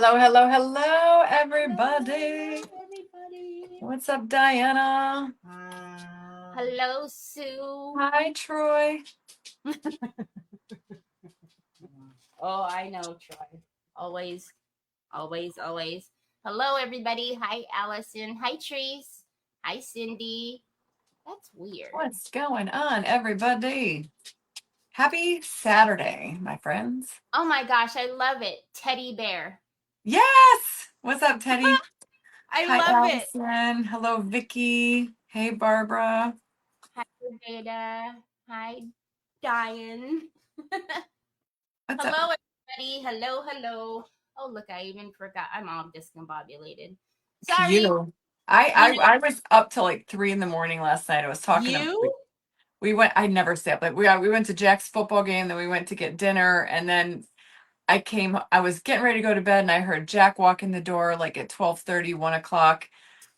Hello, hello, hello, everybody. Hello, everybody. What's up, Diana? Hello, Sue. Hi, Troy. Oh, I know, Troy. Always, always, always. Hello, everybody. Hi, Allison. Hi, Trees. Hi, Cindy. That's weird. What's going on, everybody? Happy Saturday, my friends. Oh my gosh, I love it. Teddy bear. Yes. What's up, Teddy? I Hi, love it. Allison. Hello, Vicky. Hey, Barbara. Hi, Jada. Hi, Diane. What's up? Hello, everybody. Hello, hello. Oh, look, I even forgot. I'm all discombobulated. Sorry. You. I, You I know, I was up till like 3 in the morning last night. I was talking to you? we went. I never stay up. Like we went to Jack's football game, then we went to get dinner, and then I was getting ready to go to bed and I heard Jack walk in the door like at 12:30, 1 o'clock,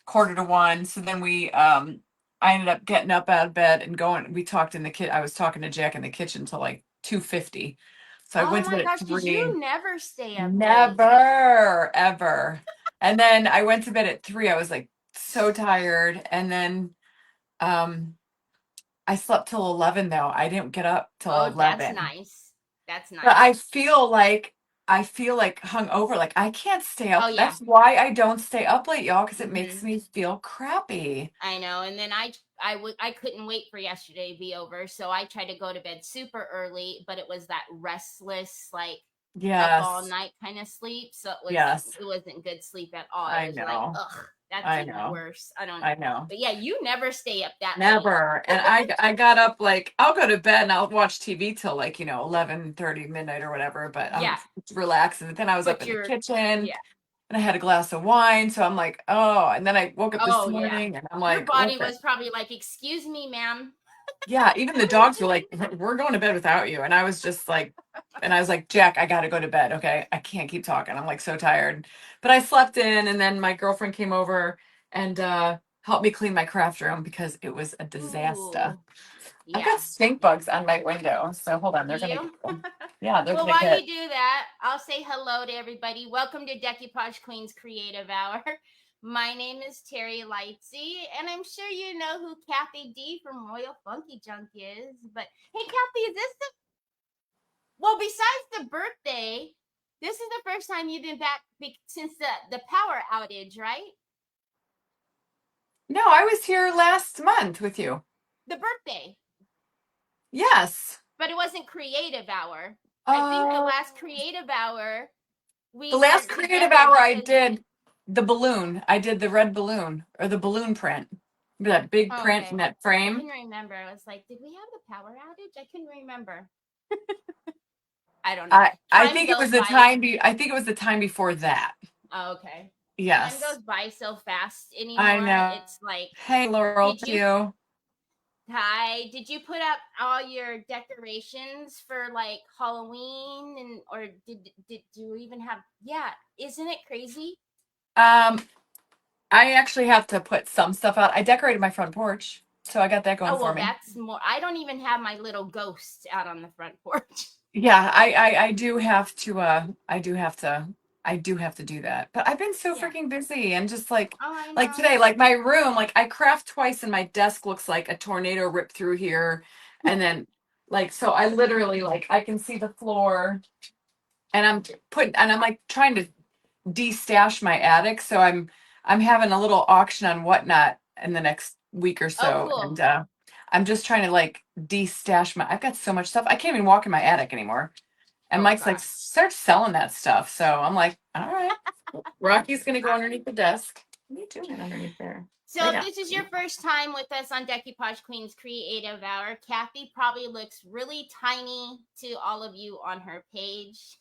quarter to one. So then I ended up getting up out of bed and going. We talked in the I was talking to Jack in the kitchen till like 2:50. So I Oh went to my bed at gosh, because 3. you never stay up late. Never, ever. And then I went to bed at 3. I was like so tired. And then um I slept till 11 though. I didn't get up till Oh, that's 11. nice. That's But nice. I feel like hungover. Like I can't stay Oh up. yeah. That's why I don't stay up late, y'all, because it makes hmm me feel crappy. I know. And then I couldn't wait for yesterday to be over, so I tried to go to bed super early, but it was that restless, like up all Yes. night kind of sleep. So Yes. it wasn't good sleep at all. It I was like, know. ugh, that's I even know. worse. I don't. I know. But yeah, you never stay up that late. Never. And I got up like I'll go to bed and I'll watch TV till like, 11:30 midnight or whatever, but I'm Yeah, relaxing. And then I was up but in the you're kitchen yeah. and I had a glass of wine. So I'm like, oh, and then I woke up this Oh yeah. morning and I'm Your like, body what the was probably like, "Excuse me, ma'am." Yeah, even the dogs were like, "We're going to bed without you." And I was just like, Jack, I got to go to bed. Okay. I can't keep talking. I'm like so tired. But I slept in and then my girlfriend came over and helped me clean my craft room because it was a disaster. Ooh, I've got yeah. stink bugs on my window. So hold on, Do they're going to you? get them. Yeah, they're Well, going to while you get. do that, I'll say hello to everybody. Welcome to Decoupage Queen's Creative Hour. My name is Teri Lightsey, and I'm sure you know who Kathy D from Royal Funky Junque is. But hey, Kathy, is this the well? Besides the birthday, this is the first time you've been back since the power outage, right? No, I was here last month with you. The birthday, Yes. but it wasn't Creative Hour. I think the Uh, last Creative Hour the we last were creative together hour I because did the balloon. I did the red balloon or the balloon print. That big oh, print in okay. that I frame. couldn't remember. I was like, did we have the power outage? I couldn't remember. I don't know. I Time think it goes was the by. time I think it was the time before that. Oh, okay. Time Yes. goes by so fast I anymore. know. It's like, Hey Laurel, did you too. hi? Did you put up all your decorations for like Halloween and or did you even have? Yeah, isn't it crazy? Um, I actually have to put some stuff out. I decorated my front porch, so I got that going Oh for well, me. that's more. I don't even have my little ghost out on the front porch. Yeah, I do have to I do have to do that. But I've been so Yeah. freaking busy and just Oh, I like know. today, like my room, like I craft twice and my desk looks like a tornado ripped through here. And then like so I literally like I can see the floor and I'm like trying to de-stash my attic. So I'm having a little auction on whatnot in the next week or Oh, so. cool. And I'm just trying to like de-stash I've got so much stuff. I can't even walk in my attic anymore. And Oh Mike's like, gosh. start selling that stuff. So I'm like, all right. Rocky's gonna go underneath the desk. What are you doing underneath there? So Lay if down. this is your first time with us on Decoupage Queen's Creative Hour, Kathy probably looks really tiny to all of you on her page.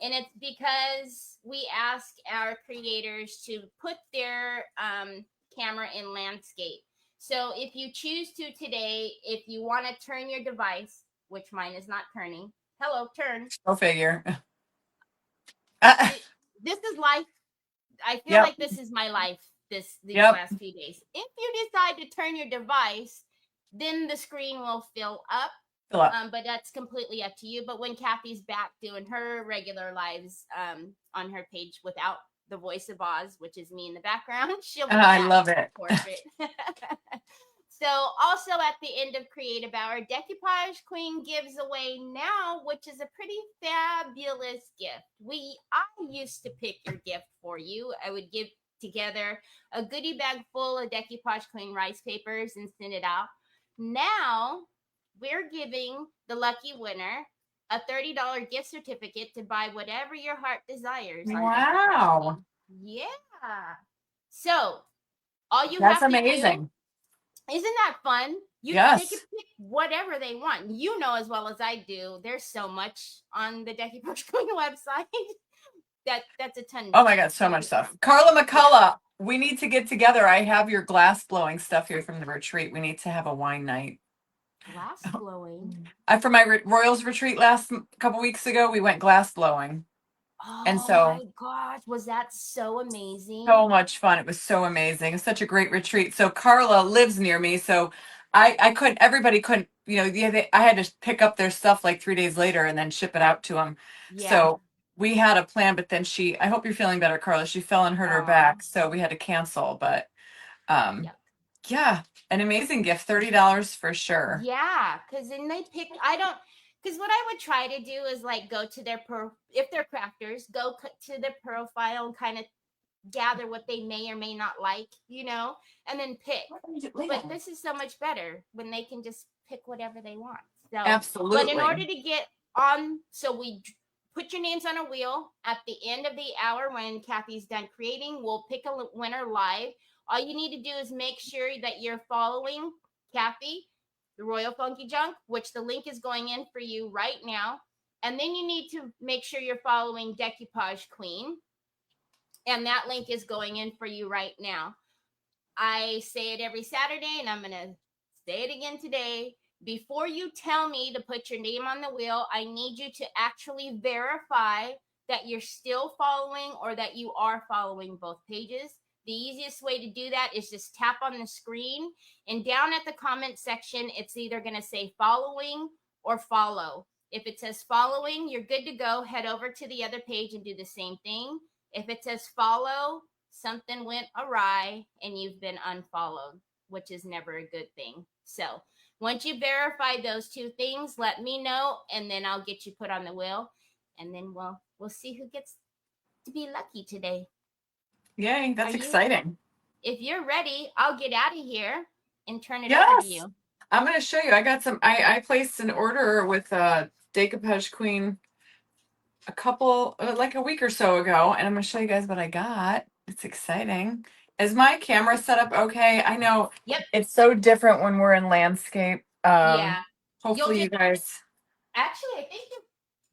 And it's because we ask our creators to put their camera in landscape. So if you choose to today, if you want to turn your device, which mine is not turning, hello, turn. Go figure. It, this is life. I feel Yep. like this is my life these Yep. last few days. If you decide to turn your device, then the screen will fill up Fill up. But that's completely up to you. But when Kathy's back doing her regular lives on her page without the voice of Oz, which is me in the background, she'll be I back love to it. portrait. So also at the end of Creative Hour, Decoupage Queen gives away now, which is a pretty fabulous gift. I used to pick your gift for you. I would give together a goodie bag full of Decoupage Queen rice papers and send it out. Now we're giving the lucky winner a $30 gift certificate to buy whatever your heart desires on Decoupage Wow. Queen. Yeah. So all you That's have to do, amazing. isn't that fun? They can Yes. pick whatever they want. You know as well as I do. There's so much on the Decoupage Queen website. That's a ton Oh my God, so to much pick stuff. from. Carla Yeah. McCullough, we need to get together. I have your glass blowing stuff here from the retreat. We need to have a wine night. Glass blowing. For my Royals retreat last couple weeks ago, we went glass blowing. And Oh so my gosh, was that so amazing? so much fun. It was so amazing. It's such a great retreat. So Carla lives near me. So I couldn't, everybody couldn't, I had to pick up their stuff like 3 days later and then ship it out to them. Yeah. So we had a plan, but then I hope you're feeling better, Carla. She fell and hurt her Oh, back. So we had to cancel, but um, yep. yeah, an amazing gift. $30 for sure. Yeah, because then they pick. I don't. Because what I would try to do is like go to their if they're crafters, go to their profile and kind of gather what they may or may not like, and then pick. But this is so much better when they can just pick whatever they want. So, but in order Absolutely. to get on, so we put your names on a wheel at the end of the hour when Kathy's done creating. We'll pick a winner live. All you need to do is make sure that you're following Kathy, the Royal Funky Junque, which the link is going in for you right now. And then you need to make sure you're following Decoupage Queen. And that link is going in for you right now. I say it every Saturday, and I'm going to say it again today. Before you tell me to put your name on the wheel, I need you to actually verify that you're still following or that you are following both pages. The easiest way to do that is just tap on the screen, and down at the comment section, it's either going to say following or follow. If it says following, you're good to go. Head over to the other page and do the same thing. If it says follow, something went awry and you've been unfollowed, which is never a good thing. So once you verify those two things, let me know, and then I'll get you put on the wheel, and then we'll see who gets to be lucky today. Yay, Are that's you? exciting. If you're ready, I'll get out of here and turn it over to Yes. you. I'm going to show you. I got some, I placed an order with Decoupage Queen like a week or so ago, and I'm going to show you guys what I got. It's exciting. Is my camera set up okay? I know Yep. it's so different when we're in landscape. Yeah. You'll Hopefully just you guys, actually, I think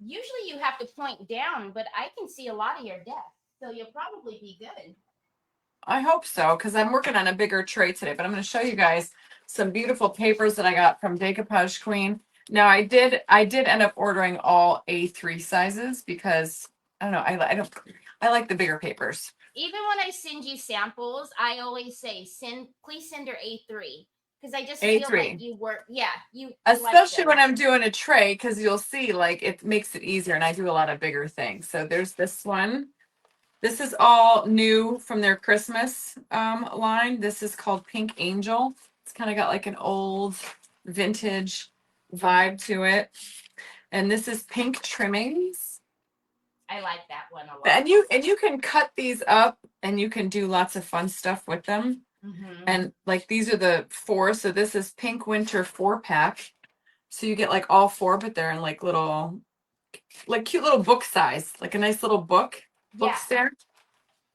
usually you have to point down, but I can see a lot of your desk, so you'll probably be good. I hope so, because I'm working on a bigger tray today, but I'm going to show you guys some beautiful papers that I got from Decoupage Queen. Now I did end up ordering all A3 sizes because I don't know, I like the bigger papers. Even when I send you samples, I always say please send her A3 because I just feel like A3. you work. Yeah, you like Especially when those. I'm doing a tray, because you'll see like it makes it easier and I do a lot of bigger things. So there's this one. This is all new from their Christmas line. This is called Pink Angel. It's kind of got like an old vintage vibe to it. And this is pink trimmings. I like that one a lot. And you can cut these up and you can do lots of fun stuff with them. Mm-hmm. And like these are the four. So this is Pink Winter 4-pack. So you get like all four, but they're in like cute little book size, like a nice little book stack.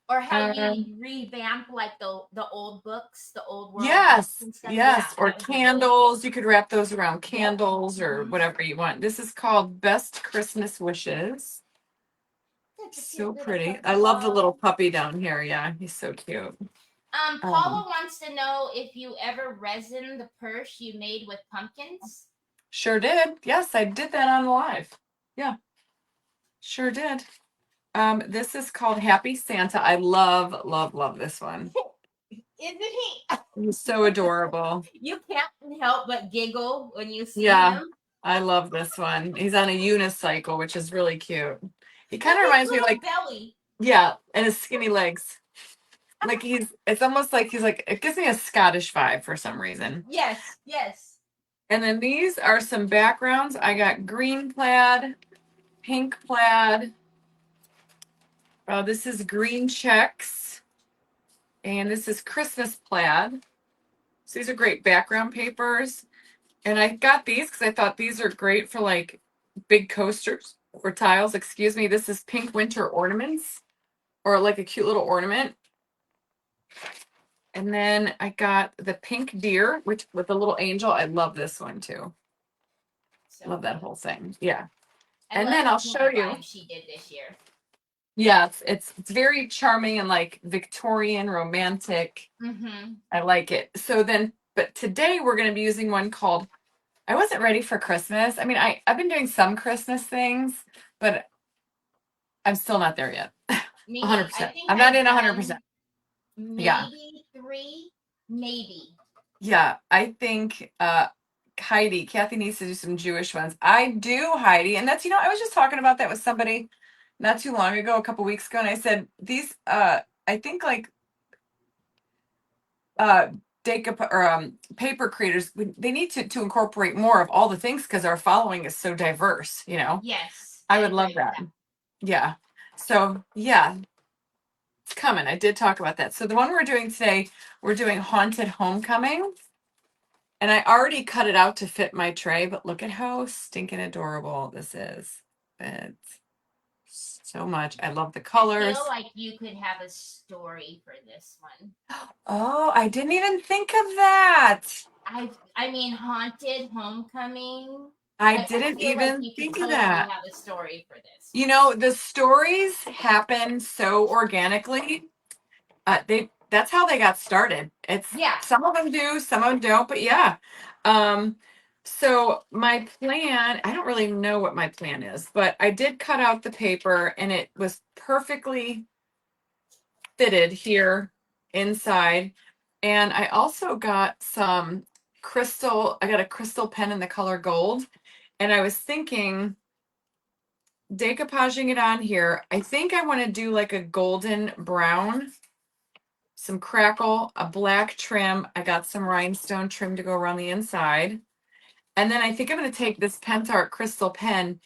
Or how Um, you revamp like the old books, the old world books yes, and stuff. yes. Yeah, Or that would be really candles. You could wrap those around cool. Yep. candles or whatever you want. This is called Best Christmas Wishes. So pretty. I love the little puppy down here. Yeah, he's so cute. Paula wants to know if you ever resin the purse you made with pumpkins. Sure did. Yes, I did that on live. Yeah, sure did. This is called Happy Santa. I love, love, love this one. Isn't he? He's so adorable. You can't help but giggle when you see Yeah. him. I love this one. He's on a unicycle, which is really cute. He kind With of his reminds me little like, belly. yeah, and his skinny legs. Like it's almost like he's like, it gives me a Scottish vibe for some reason. Yes, yes. And then these are some backgrounds. I got green plaid, pink plaid. This is green checks. And this is Christmas plaid. So these are great background papers. And I got these because I thought these are great for like big coasters or tiles. Excuse me. This is pink winter ornaments or like a cute little ornament. And then I got the pink deer, which with a little angel. I love this one too. So Love that whole thing. Yeah. I And love then the I'll pink show you. vibe she did this year. Yeah, it's very charming and like Victorian romantic. Mm-hmm. I like it. So then, but today we're going to be using one called I wasn't ready for Christmas. I mean, I've been doing some Christmas things, but I'm still not there yet. I 100%. think I'm not I've in 100%. done Yeah. maybe 3, maybe. Yeah. I think Kathy needs to do some Jewish ones. I do, Heidi. And that's, I was just talking about that with somebody not too long ago, a couple weeks ago, and I said these I think like uh paper creators, they need to incorporate more of all the things because our following is so diverse. Yes, I I would love agree with that. that. Yeah. So yeah, it's coming. I did talk about that. So the one we're doing today, we're doing Haunted Homecoming. And I already cut it out to fit my tray, but look at how stinking adorable this is. It's so much. I love the I colors. feel like you could have a story for this one. Oh, I didn't even think of that. I mean, Haunted Homecoming. I I didn't feel like even you could think of totally that. have a story for this The stories happen so organically. That's how they got started. It's one. Yeah. some of them do, some of them don't, but yeah. Um, so my plan, I don't really know what my plan is, but I did cut out the paper and it was perfectly fitted here inside. And I also got I got a crystal pen in the color gold. And I was thinking decoupaging it on here. I think I want to do like a golden brown, some crackle, a black trim. I got some rhinestone trim to go around the inside. And then I think I'm going to take this Pentart crystal pen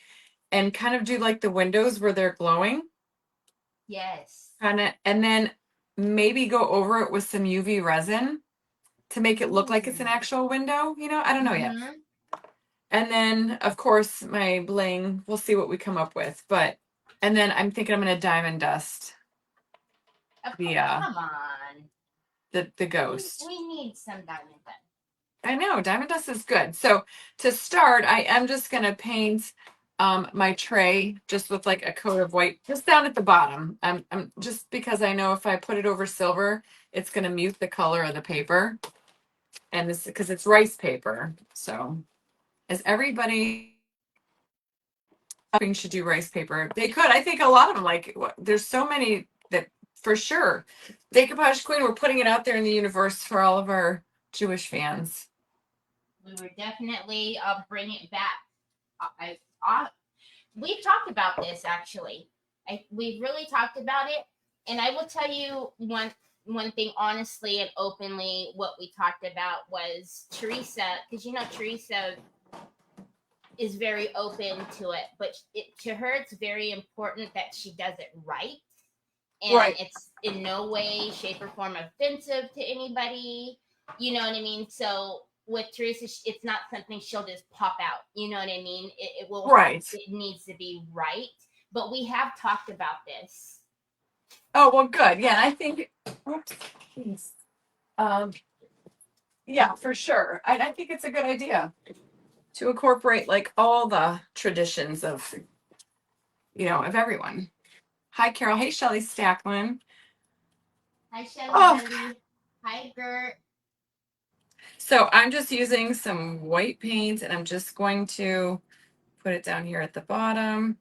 and kind of do like the windows where they're glowing. Yes. And then maybe go over it with some UV resin to make it look like it's an actual window. I don't know yet. Mm-hmm. And then, of course, my bling, we'll see what we come up with. And then I'm thinking I'm going to diamond dust Come on. the ghost. We need some diamond dust. I know diamond dust is good. So to start, I am just going to paint my tray just with like a coat of white just down at the bottom. I'm just because I know if I put it over silver, it's going to mute the color of the paper. And this because it's rice paper. So is everybody should do rice paper? They could. I think a lot of them there's so many that for sure. Decoupage Queen, we're putting it out there in the universe for all of our Jewish fans. We were definitely bring it back. We've talked about this actually. We've really talked about it, and I will tell you one thing honestly and openly. What we talked about was Teresa, because Teresa is very open to it, but to her it's very important that she does it right, and Right. it's in no way, shape, or form offensive to anybody. You know what I mean? So with Teresa, it's not something she'll just pop out. You know what I mean? It will. Right. It needs to be right. But we have talked about this. Oh, well, good. Yeah, I think, oops, geez. Yeah, for sure. I think it's a good idea to incorporate like all the traditions of everyone. Hi, Carol. Hey, Shelly Stacklin. Hi, Shelly. Oh, Hi, Gert. so I'm just using some white paint and I'm just going to put it down here at the bottom.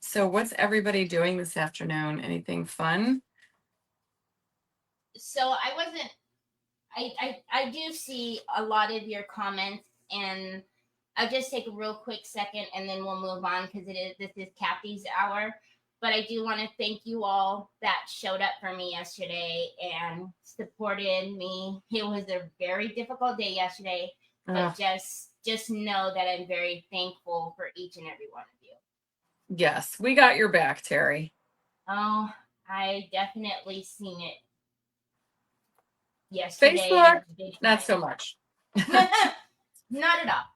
So what's everybody doing this afternoon? Anything fun? So I wasn't. I do see a lot of your comments, and I'll just take a real quick second and then we'll move on because this is Kathy's hour. But I do want to thank you all that showed up for me yesterday and supported me. It was a very difficult day yesterday, but just know that I'm very thankful for each and every one of you. Yes, we got your back, Teri. Oh, I definitely seen it yesterday. Facebook, not so much. Not at all.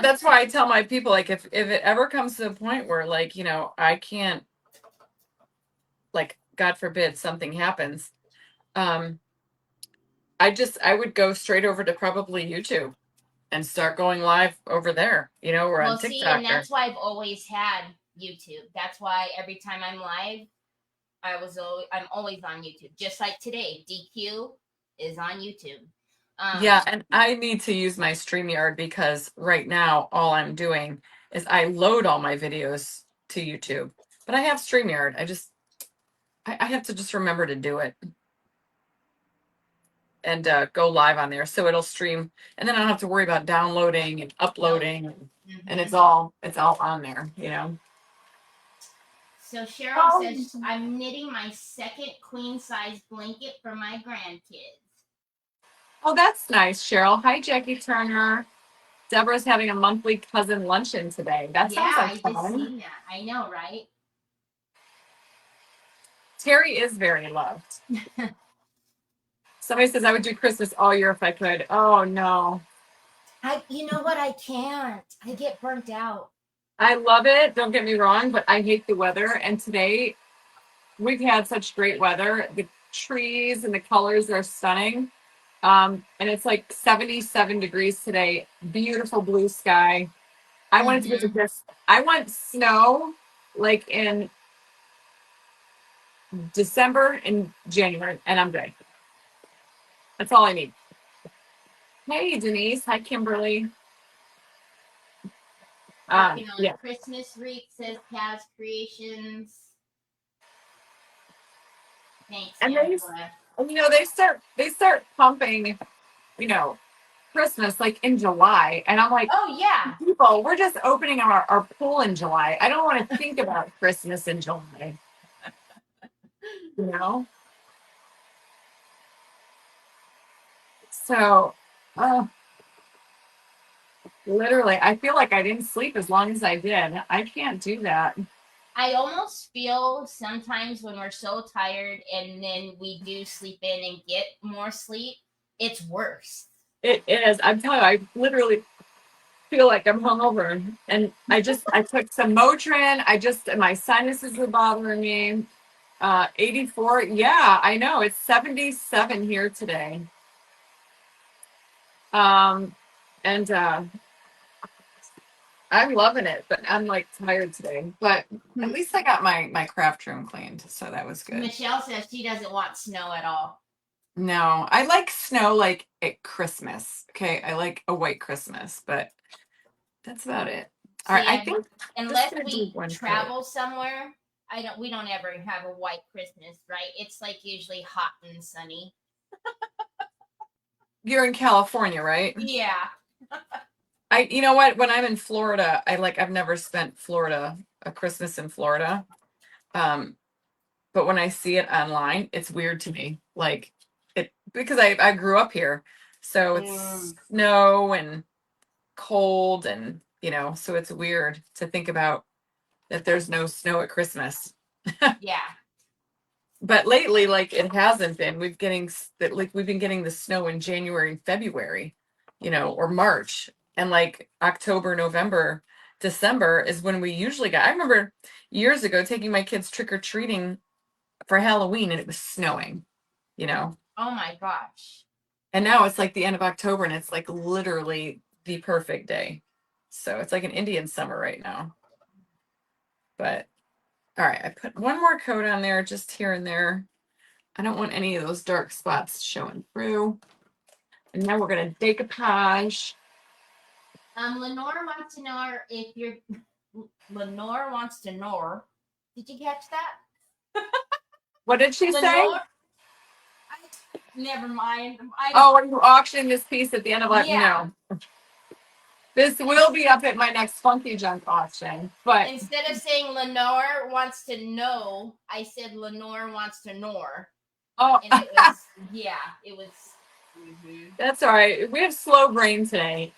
That's why I tell my people, like, if it ever comes to the point where, like, you know, I can't, like, God forbid something happens, I would go straight over to probably YouTube and start going live over there, you know, or on TikTok. See, and that's why I've always had YouTube. That's why every time I'm live, I'm always on YouTube. Just like today, DQ is on YouTube. Yeah, and I need to use my StreamYard because right now all I'm doing is I load all my videos to YouTube. But I have StreamYard. I have to just remember to do it and go live on there so it'll stream, and then I don't have to worry about downloading and uploading, and it's all on there, you know. So Cheryl says, I'm knitting my second queen size blanket for my grandkids. Oh, that's nice, Cheryl. Hi, Jackie Turner. Deborah's having a monthly cousin luncheon today. That sounds like fun. I just seen that. I know, right? Teri is very loved. Somebody says I would do Christmas all year if I could. Oh no. You know what? I can't. I get burnt out. I love it. Don't get me wrong, but I hate the weather. And today we've had such great weather. The trees and the colors are stunning. And it's like 77 degrees today. Beautiful blue sky. I wanted to get to this. I want snow like in December and January, and I'm good. That's all I need. Hey, Denise. Hi, Kimberly. Yeah. Christmas wreath says Kaz Creations. Thanks. And they start pumping, you know, Christmas like in July, and I'm like, oh yeah, people, we're just opening our pool in July. I don't want to think about Christmas in July. You know? So, literally, I feel like I didn't sleep as long as I did. I can't do that. I almost feel sometimes when we're so tired and then we do sleep in and get more sleep, it's worse. It is. I'm telling you, I literally feel like I'm hungover, and I took some Motrin. My sinuses are bothering me. 84. Yeah, I know. It's 77 here today. And I'm loving it, but I'm like tired today. But at least I got my craft room cleaned, so that was good. Michelle says she doesn't want snow at all. No, I like snow like at Christmas. Okay, I like a white Christmas, but that's about it. All right, I think unless we travel somewhere, we don't ever have a white Christmas, right? It's like usually hot and sunny. You're in California, right? Yeah. You know what? When I'm in Florida, I've never spent a Christmas in Florida. But when I see it online, it's weird to me. Like because I grew up here. So it's snow and cold, and so it's weird to think about that there's no snow at Christmas. Yeah. But lately, like, it hasn't been. We've been getting the snow in January and February, or March, and like October, November, December is when we usually got. I remember years ago taking my kids trick-or-treating for Halloween, and it was snowing, Oh my gosh. And now it's like the end of October, and it's like literally the perfect day. So it's like an Indian summer right now. But all right, I put one more coat on there, just here and there. I don't want any of those dark spots showing through. And now we're going to decoupage. Lenore wants to know if you're... Lenore wants to know. Did you catch that? What did she say? Never mind. Are you auctioning this piece at the end of life? Yeah. No. This will be up at my next Funky Junk auction. But Instead of saying Lenore wants to know, I said Lenore wants to nor. oh, And it was, yeah, it was. Mm-hmm. that's all right. We have slow brain today.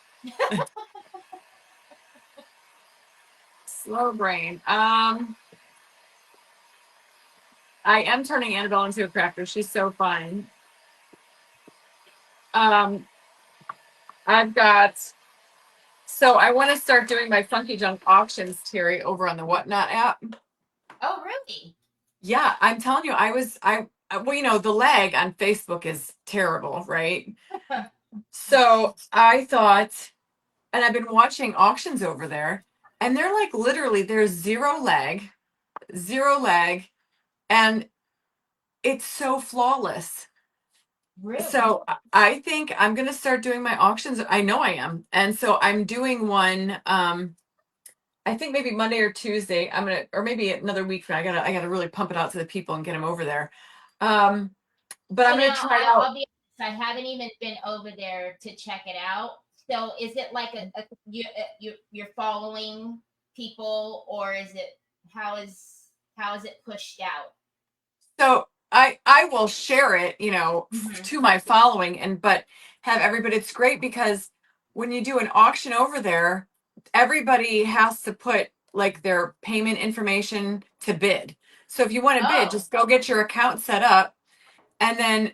Slow brain. I am turning Annabelle into a cracker. She's so fun. Um, I've got. So I want to start doing my Funky Junk auctions, Terry, over on the Whatnot app. Oh, really? Yeah, I'm telling you, well, the lag on Facebook is terrible, right? So I thought, and I've been watching auctions over there, and they're like literally there's zero lag, and it's so flawless. Really? So I think I'm gonna start doing my auctions. I know I am, and so I'm doing one. I think maybe Monday or Tuesday. I'm gonna, or maybe another week. I gotta really pump it out to the people and get them over there. Um, but So I'm gonna now try it out. I'll be honest, I haven't even been over there to check it out. So is it like you're following people, or is it how is it pushed out? So I will share it, Mm-hmm. to my following and but have everybody. It's great because when you do an auction over there, everybody has to put like their payment information to bid. So if you want to bid, Oh, just go get your account set up, and then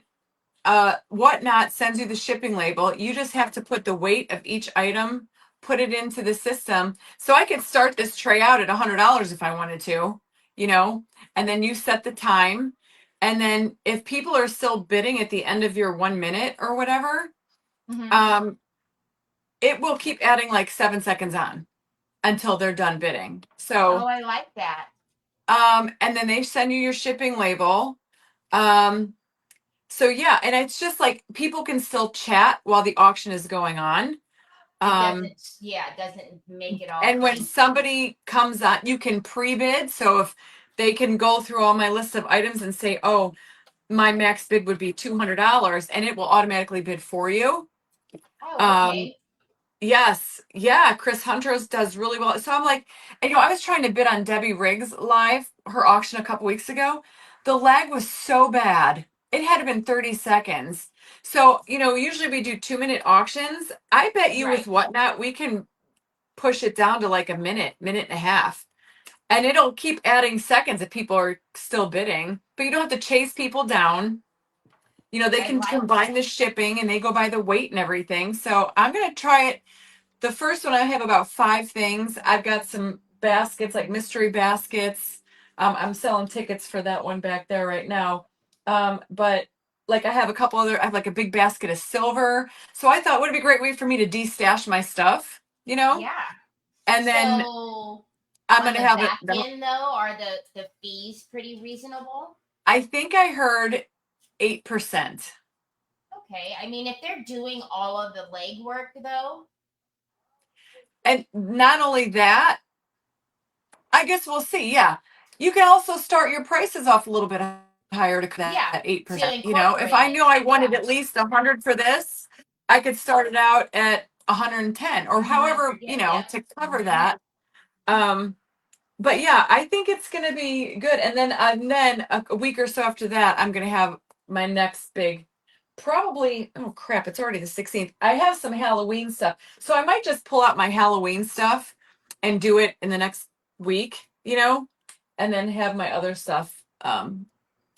Whatnot sends you the shipping label. You just have to put the weight of each item, put it into the system. So I could start this tray out at $100 if I wanted to, and then you set the time. And then if people are still bidding at the end of your 1 minute or whatever, mm-hmm. um, it will keep adding like 7 seconds on until they're done bidding. Oh, So, I like that. and then they send you your shipping label. Um, So yeah, and it's just like people can still chat while the auction is going on. It doesn't, Um, yeah, it doesn't make it all and when crazy. somebody comes on, you can pre-bid. So if they can go through all my list of items and say, "Oh, my max bid would be $200," and it will automatically bid for you. Oh, Um, okay. Yes, yeah, Chris Hunter's does really well. So I'm like, and, I was trying to bid on Debbie Riggs live, her auction a couple weeks ago. The lag was so bad. It had been 30 seconds. So, usually we do 2 minute auctions. I bet you with Right. Whatnot, we can push it down to like a minute, minute and a half. And it'll keep adding seconds if people are still bidding. But you don't have to chase people down. They I can like combine the shipping and they go by the weight and everything. So I'm going to try it. The first one, I have about 5 things. I've got some baskets, like mystery baskets. I'm selling tickets for that one back there right now. But like I have a couple other, I have like a big basket of silver. So I thought, would it be a great way for me to de-stash my stuff, yeah. And then So I'm on gonna the have it. back end though, are the fees pretty reasonable? I think I heard 8%. Okay. I mean, if they're doing all of the legwork though, And not only that, I guess we'll see. Yeah. You can also start your prices off a little bit higher to yeah, that to 8%. If incorporate I it. knew I wanted Yeah. at least 100 for this, I could start it out at 110 or Mm-hmm. however, Yep, yep. to cover Mm-hmm. that. Um, but yeah, I think it's going to be good. And then a week or so after that, I'm going to have my next big, probably, oh crap, it's already the 16th. I have some Halloween stuff. So I might just pull out my Halloween stuff and do it in the next week, and then have my other stuff, I'm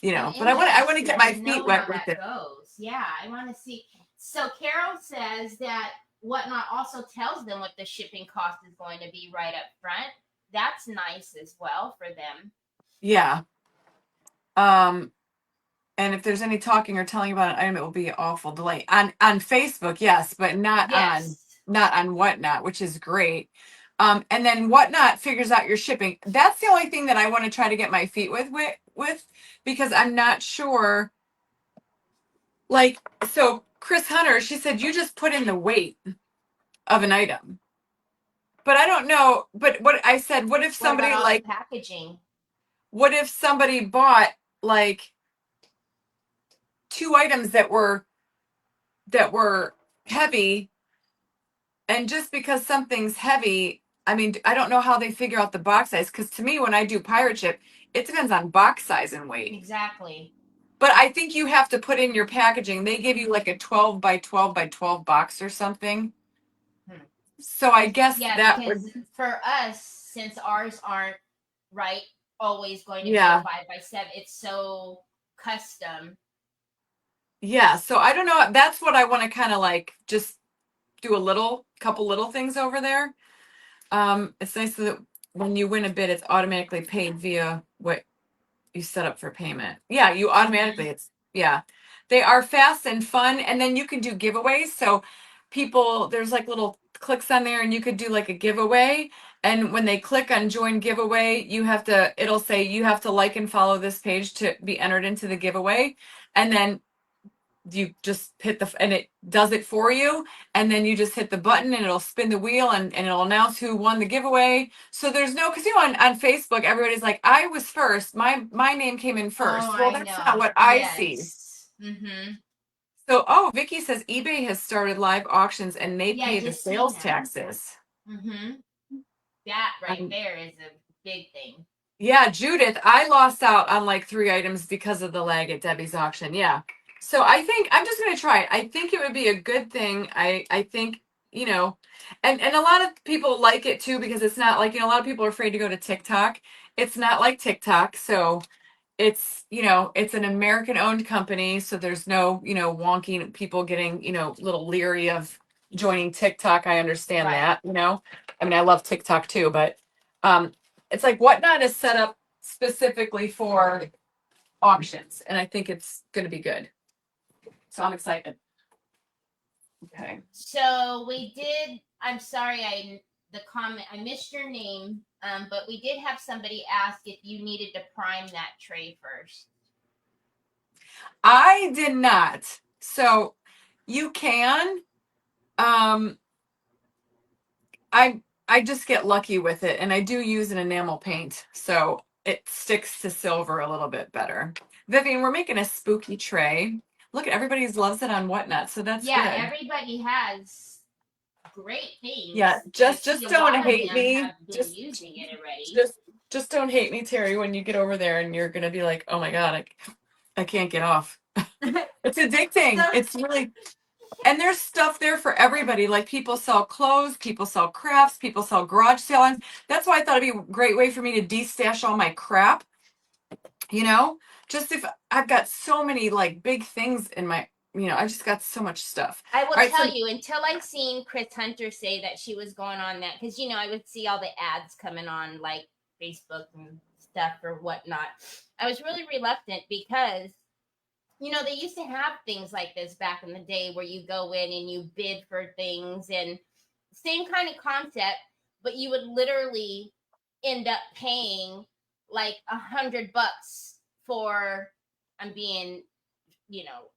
but I want to get interested my to feet know how wet with that it. goes. Yeah, I want to see. So Carol says that Whatnot also tells them what the shipping cost is going to be right up front. That's nice as well for them. Yeah. Um, and if there's any talking or telling about an item, it will be awful delay on Facebook, yes, but not on Yes. not on Whatnot, which is great. And then Whatnot figures out your shipping. That's the only thing that I want to try to get my feet with because I'm not sure. Like, so Chris Hunter, she said you just put in the weight of an item. But I don't know. But what I said, What about all the packaging? what if somebody bought like 2 items that were heavy And just because something's heavy, I mean, I don't know how they figure out the box size. Because to me, when I do pirate ship, it depends on box size and weight. Exactly. But I think you have to put in your packaging. They give you like a 12 by 12 by 12 box or something. So I guess Yeah, that would, because for us, since ours aren't right always going to be a yeah. 5x7, it's so custom. Yeah. So I don't know. That's what I want to kind of like just do a couple little things over there. It's nice that when you win a bid, it's automatically paid via what you set up for payment. Yeah, you automatically, yeah. They are fast and fun, and then you can do giveaways. So people, there's like little clicks on there, and you could do like a giveaway. And when they click on join giveaway, it'll say you have to like and follow this page to be entered into the giveaway. And then you just and it does it for you, and then you just hit the button and it'll spin the wheel, and it'll announce who won the giveaway. So there's no, because on Facebook everybody's like, I was first, my name came in first. Oh, Well, I that's not know. what I see. Yes. Mm-hmm. So, oh, Vicky says eBay has started live auctions and they Yeah, I pay the just seen sales that. taxes. Mm-hmm. That right there is a big thing. Yeah, Judith, I lost out on like 3 items because of the lag at Debbie's auction. Yeah. So I think I'm just going to try it. I think it would be a good thing. I think, you know, and a lot of people like it too, because it's not like, a lot of people are afraid to go to TikTok. It's not like TikTok. So it's, it's an American owned company. So there's no, wonky people getting, little leery of joining TikTok. I understand Right. that. I mean, I love TikTok too, but it's like Whatnot is set up specifically for auctions, and I think it's going to be good. So I'm excited. Okay. So we did. I'm sorry, I missed your name. But we did have somebody ask if you needed to prime that tray first. I did not. So you can. Um, I just get lucky with it, and I do use an enamel paint, so it sticks to silver a little bit better. Vivian, we're making a spooky tray. Look, everybody loves it on Whatnot, so that's Yeah, good. everybody has great things. Yeah, I just see just a don't lot of hate them me. have been using it already. Just don't hate me, Teri, when you get over there and you're gonna be like, oh my God, I can't get off. It's addicting. It's really, and there's stuff there for everybody. Like people sell clothes, people sell crafts, people sell garage sale. That's why I thought it'd be a great way for me to de-stash all my crap. You know, just if I've got so many like big things in my, I just got so much stuff. I will All right, tell so you, until I seen Chris Hunter say that she was going on that, because I would see all the ads coming on like Facebook and stuff or whatnot. I was really reluctant because they used to have things like this back in the day where you go in and you bid for things and same kind of concept, but you would literally end up paying like $100 for, I'm being, you know,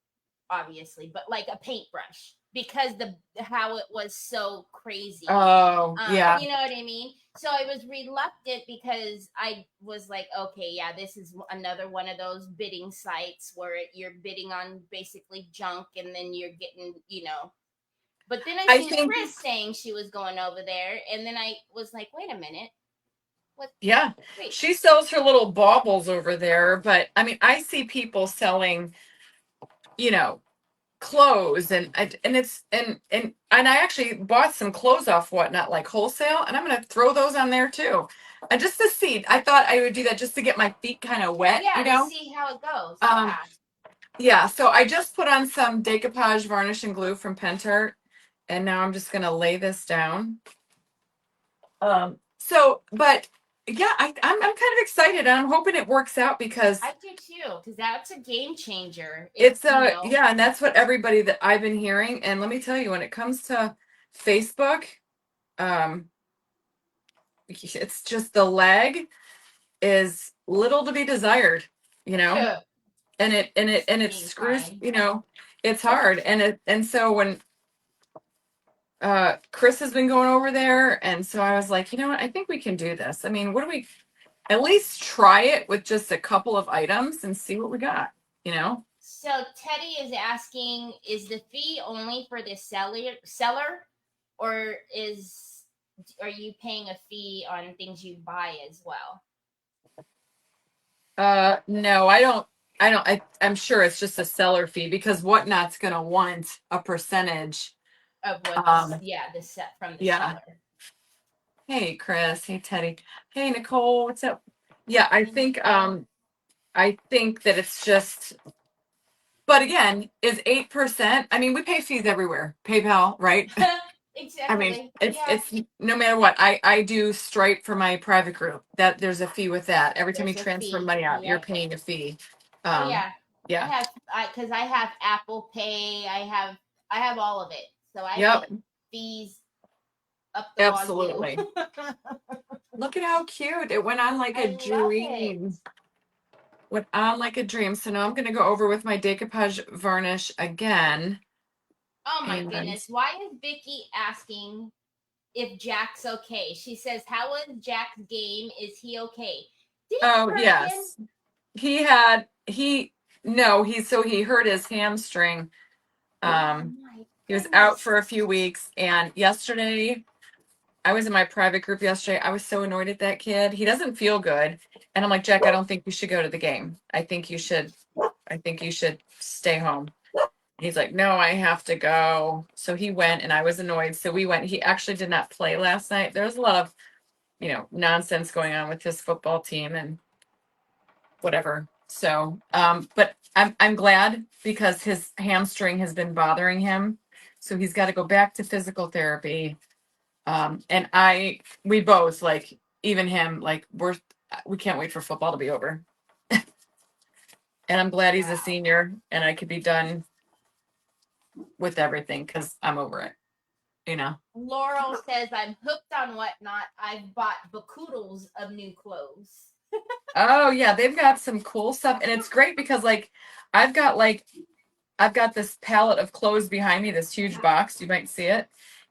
obviously, but like a paintbrush because the how it was so crazy. oh yeah. You know what I mean? So I was reluctant because I was like, okay, yeah, this is another one of those bidding sites where you're bidding on basically junk and then you're getting. But then I I seen think, Chris saying she was going over there, and then I was like, wait a minute, what? yeah, Wait, she sells her little baubles over there, but I mean, I see people selling, you know, clothes, and it's and I actually bought some clothes off Whatnot, like wholesale, and I'm gonna throw those on there too. And just to see, I thought I would do that just to get my feet kind of wet, yeah, to see how it goes. Um, Yeah. yeah, so I just put on some decoupage varnish and glue from Pentart, and now I'm just gonna lay this down. But yeah, I'm kind of excited, and I'm hoping it works out because I do too, because that's a game changer. it's yeah, and that's what everybody that I've been hearing. And let me tell you, when it comes to Facebook, um, it's just the lag is little to be desired, you know, and it being screws, fine. it's hard, and so when Chris has been going over there, and so I was like, you know what, I think we can do this. I mean, what do we at least try it with just a couple of items and see what we got, you know? So Teddy is asking, is the fee only for the seller? or are you paying a fee on things you buy as well? No, I'm sure it's just a seller fee because Whatnot's gonna want a percentage. Of what Um, the set from the yeah. seller. Hey, Chris. Hey, Teddy. Hey, Nicole. What's up? Yeah, Hey, Nicole. I think that it's just, but again, is 8%. I mean, we pay fees everywhere. PayPal, right? I mean, Exactly. it's Yeah. it's no matter what. I do Stripe for my private group. That there's a fee with that. Every time you There's a transfer fee. money out, you're Yep. paying a fee. Oh Um, yeah. yeah. Because I have Apple Pay. I have all of it. So I Yep. get fees up the wazoo. Absolutely. Look at how cute. It went on like a I love it. dream. Went on like a dream. So now I'm gonna go over with my decoupage varnish again. Oh my And goodness. Why is Vicky asking if Jack's okay? She says, "How was Jack's game? Is he okay? Did he oh get hurt again?" yes. He had he no, he hurt his hamstring. Oh Um my he was out goodness. for a few weeks, and yesterday I was in my private group yesterday. I was so annoyed at that kid. He doesn't feel good. And I'm like, Jack, I don't think you should go to the game. I think you should stay home. He's like, no, I have to go. So he went, and I was annoyed. So we went. He actually did not play last night. There was a lot of, nonsense going on with his football team and whatever. So, but I'm glad because his hamstring has been bothering him. So he's got to go back to physical therapy. And we both, like, even him, like, we can't wait for football to be over. And I'm glad he's a Wow. senior and I could be done with everything because I'm over it, you know? Laurel says, "I'm hooked on Whatnot. I've bought bacoodles of new clothes." Oh yeah, they've got some cool stuff. And it's great because I've got like I've got this palette of clothes behind me, this huge box. You might see it.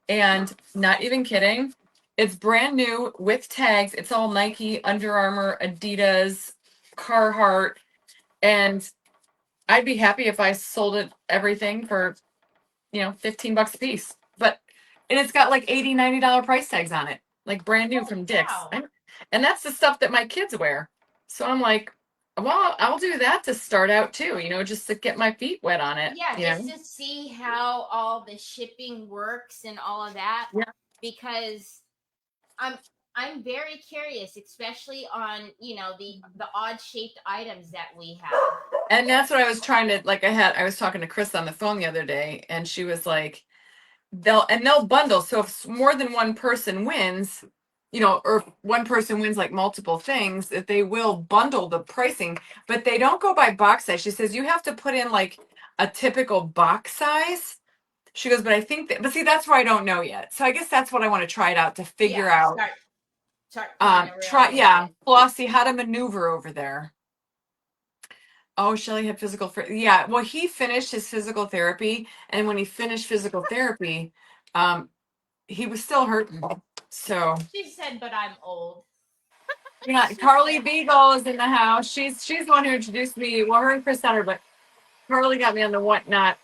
And not even kidding, it's brand new with tags. It's all Nike, Under Armour, Adidas, Carhartt. And I'd be happy if I sold it everything for, $15 a piece. But and it's got like $80, $90 price tags on it, like brand new Holy from Dick's. cow. And that's the stuff that my kids wear. So I'm like, well, I'll do that to start out too, just to get my feet wet on it, Yeah, just to see how all the shipping works and all of that, Yeah. because I'm I'm very curious, especially on the odd shaped items that we have. And that's what I was trying to I was talking to Chris on the phone the other day, and she was like, they'll bundle. So if more than one person wins, or if one person wins like multiple things, that they will bundle the pricing, but they don't go by box size. She says you have to put in like a typical box size. She goes, but I think that, but see, that's where I don't know yet. So I guess that's what I want to try it out to figure Yeah, out. start playing Try, around with yeah, it. Flossie, how to maneuver over there. Oh, Shelly had yeah. Well, he finished his physical therapy, and when he finished physical therapy, um, he was still hurting. So She said, "But I'm old." yeah, She Carly said, Beagle is in the house. She's the one who introduced me. Well, her and Chris Hunter, but Carly got me on the Whatnot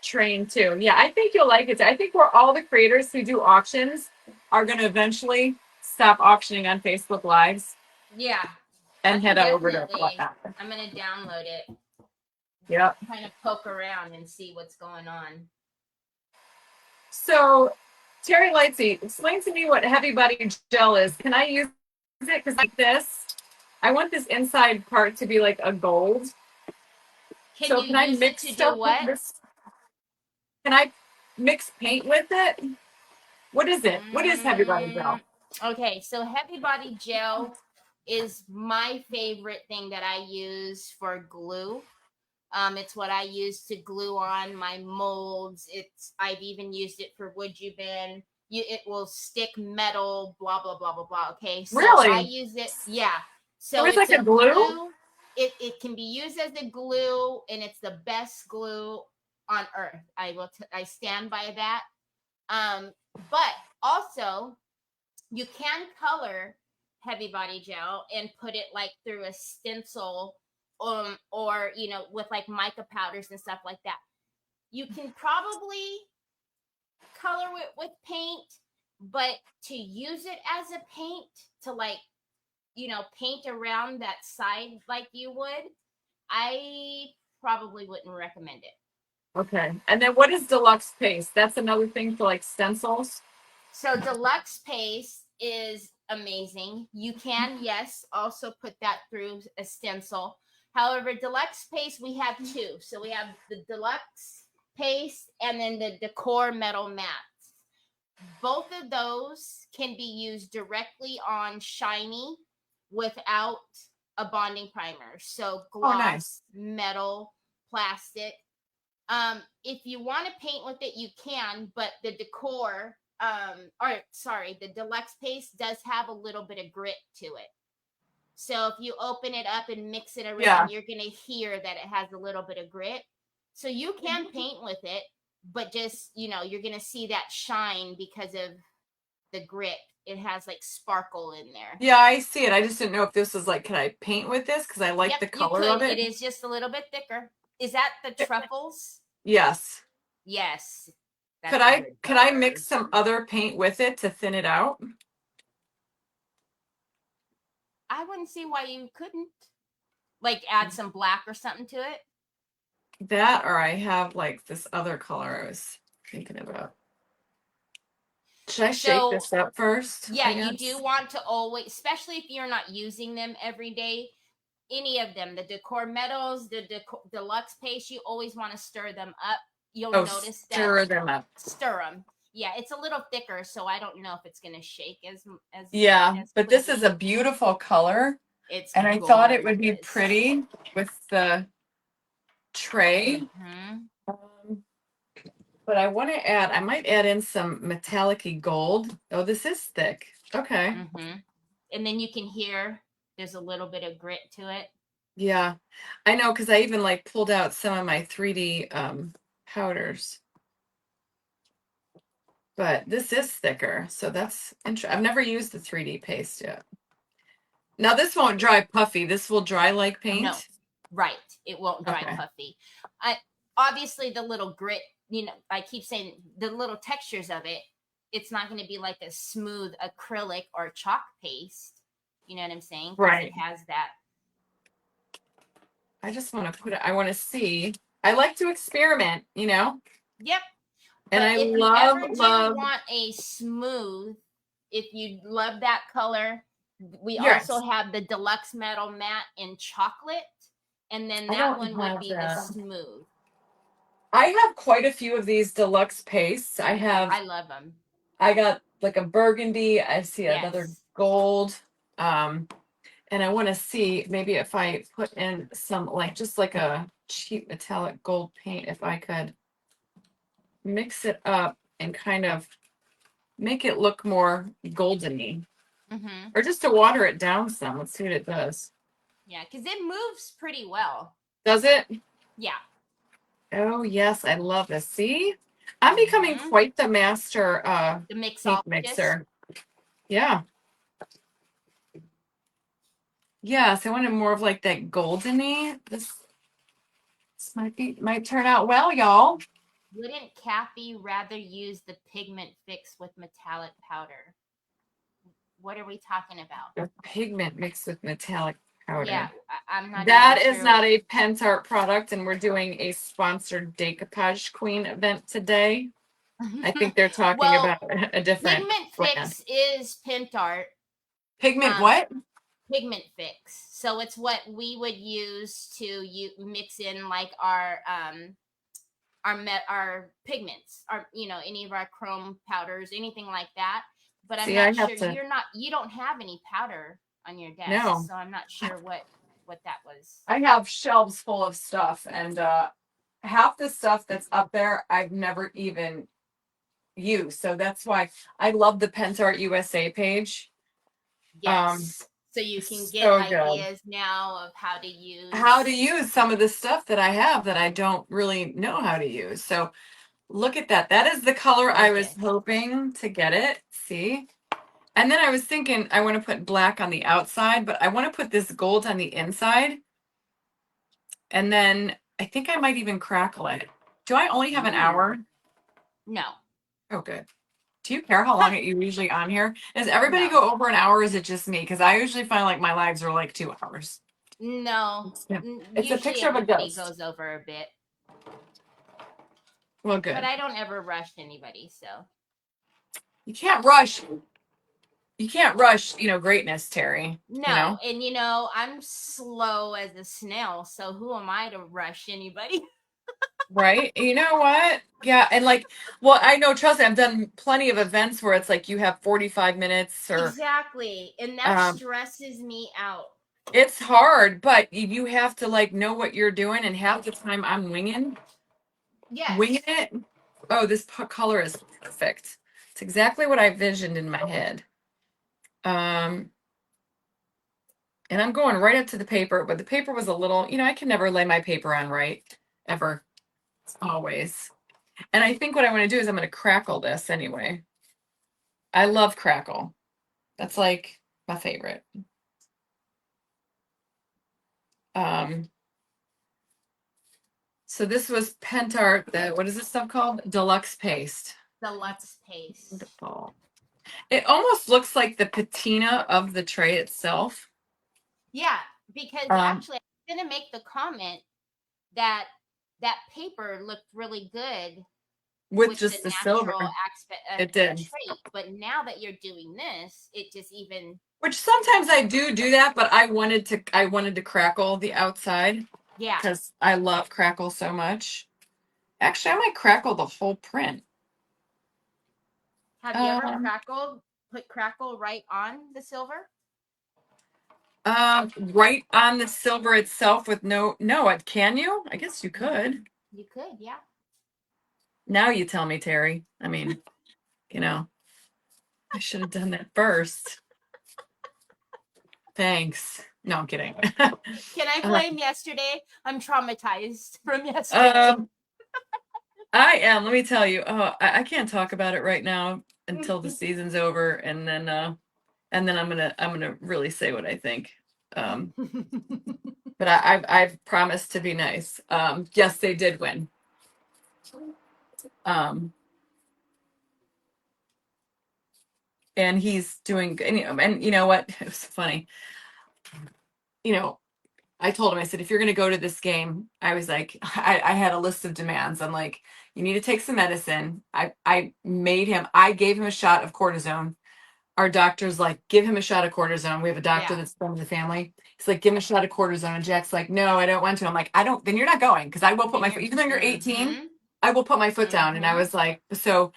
train too. Yeah, I think you'll like it. I think we're all the creators who do auctions are going to eventually stop auctioning on Facebook Lives "Yeah, and I'm head over to definitely. Whatnot. I'm gonna download it, Yep. kind of poke around and see what's going on." So, Terry Lightsey, explain to me what heavy body gel is. Can I use it? Because like this, I want this inside part to be like a gold. Can So you can I use it mix to do stuff with what? this? Can I mix paint with it? What is it? What is heavy body Mm, gel? okay, so heavy body gel is my favorite thing that I use for glue. It's what I use to glue on my molds. I've even used it for wood you bin. It will stick metal, blah blah blah blah blah. Okay, so I Really? use it. Yeah, So so it's it's like a a glue? glue. It can be used as a glue, and it's the best glue on earth. I stand by that. But also you can color heavy body gel and put it like through a stencil, or with like mica powders and stuff like that. You can probably color with paint, but to use it as a paint to like, paint around that side like you would, I probably wouldn't recommend it. Okay. And then what is deluxe paste? That's another thing for like stencils. So deluxe paste is amazing. You can, yes, also put that through a stencil. However, deluxe paste, we have two. So we have the deluxe paste and then the decor metal mats. Both of those can be used directly on shiny without a bonding primer. So Oh, gloss, nice. metal, plastic. If you want to paint with it, you can, but the decor, or sorry, the deluxe paste does have a little bit of grit to it. So if you open it up and mix it Yeah. around, you're going to hear that it has a little bit of grit. So you can paint with it, but just, you're going to see that shine because of the grit. It has like sparkle in there. Yeah, I see it. I just didn't know if this was like, can I paint with this? Because I like Yep, the you color could. of It it. is just a little bit thicker. Is that the truffles? Yes. Yes. Could That's a I good could I color. mix some other paint with it to thin it out? I wouldn't see why you couldn't. Like add some black or something to it. That or I have like this other color I was thinking about. Should I shake So this up first, yeah, I you do guess? want to always, especially if you're not using them every day, any of them, the decor metals, the deluxe paste, you always want to stir them up. You'll Oh, notice that. stir them up. Stir them. Yeah, it's a little thicker, so I don't know if it's gonna shake Yeah, as but this is quickly. a beautiful color. It's And I thought it would be gorgeous. pretty with the tray. Mm-hmm. But I want to add, I might add in some metallic-y gold. Oh, this is thick. Okay. Mm-hmm. And then you can hear there's a little bit of grit to it. Yeah. I know because I even like pulled out some of my 3D powders. But this is thicker, so that's interesting. I've never used the 3D paste yet. Now this won't dry puffy. This will dry like No, paint. right. It won't dry Okay. puffy. Obviously, the little grit, I keep saying the little textures of it, it's not going to be like a smooth acrylic or chalk paste. You know what I'm saying? Because Right. it has that. I just want to put it, I want to see. I like to experiment, you know? Yep. And But I if you love, ever do love, want a smooth, if you love that color, we also yes. have the deluxe metal matte in chocolate. And then I that don't one would have be the that. smooth. I have quite a few of these deluxe pastes. I love them. I got like a burgundy. I see another Yes. gold. Um, and I want to see maybe if I put in some like just like a cheap metallic gold paint, if I could mix it up and kind of make it look more goldeny, Mm-hmm. or just to water it down some. Let's see what it does. Yeah, because it moves pretty well. Does it? Yeah. Oh yes, I love this. See, I'm becoming Mm-hmm. quite the master The paint mixologist. mixer. Yeah. Yes, I wanted more of like that goldeny. This might turn out well, y'all. Wouldn't Kathy rather use the pigment fix with metallic powder? What are we talking about? The pigment mixed with metallic Yeah, powder. I'm not even That is sure. not a Pentart product, and we're doing a sponsored Decoupage Queen event today. I think they're talking Well, about a different pigment brand. fix is Pentart. Pigment Um, what? pigment fix. So it's what we would use to mix in like our pigments, our any of our chrome powders, anything like that. But I'm See, I not sure have to. you don't have any powder on your desk, No, so I'm not sure what that was. I have shelves full of stuff, and half the stuff that's up there I've never even used. So that's why I love the Pentart USA page. Yes. So you can get So good. ideas now of How to use some of the stuff that I have that I don't really know how to use. So look at that. That is the color I was gorgeous. hoping to get it. See? And then I was thinking I want to put black on the outside, but I want to put this gold on the inside. And then I think I might even crackle it. Do I only have an Ooh. hour? No. Oh, good. Do you care how long you usually on here? Does everybody No, go over an hour? Or is it just me? Because I usually find like my lives are like 2 hours. no. Yeah. It's a Usually picture of a everybody ghost. goes over a bit, Well, but good. I don't ever rush anybody. So You can't rush. You can't rush, greatness, Teri. no, and I'm slow as a snail. So who am I to rush anybody? Right? You know what? Yeah, and like, well, I know, trust me, I've done plenty of events where it's like you have 45 minutes or Exactly, and that um stresses me out. it's hard, but you have to like know what you're doing, and half the time I'm winging Yes. it. Oh, this color is perfect. It's exactly what I visioned in my head. Um, and I'm going right up to the paper, but the paper was a little, I can never lay my paper on right, ever, always. And I think what I want to do is I'm going to crackle this anyway. I love crackle. That's like my favorite. Um, so this was Pentart, what is this stuff called? Deluxe paste. Deluxe paste. Wonderful. It almost looks like the patina of the tray itself. Yeah, because Um, actually, I'm gonna make the comment that that paper looked really good with with the just the natural silver. aspect It did. trait, but now that you're doing this, it just even Which sometimes I do that, but I wanted to crackle the outside yeah. because I love crackle so much. Actually, I might crackle the whole print. Have you ever Um, put crackle right on the silver? right on the silver itself with no, can you? I guess you could. You could, yeah. Now you tell me, Teri. I mean, I should have done that first. Thanks. No, I'm kidding. Can I Uh, blame yesterday? I'm traumatized from yesterday. um, I am. Let me tell you. Oh, I can't talk about it right now until the season's over, and then I'm gonna really say what I think. But I've promised to be nice. Yes, they did win. Um, and he's doing, and you know what? It was funny. You know, I told him, I said, if you're going to go to this game, I was like, I had a list of demands. I'm like, you need to take some medicine. I gave him a shot of cortisone. Our doctor's like, give him a shot of cortisone. We have a doctor Yeah. that's from the family. He's like, give him a shot of cortisone. And Jack's like, no, I don't want to. I'm like, I don't, then you're not going. Cause I will put Then my you're foot, even though you're 18, mm-hmm. I will put my foot down. And I Mm-hmm. was like, so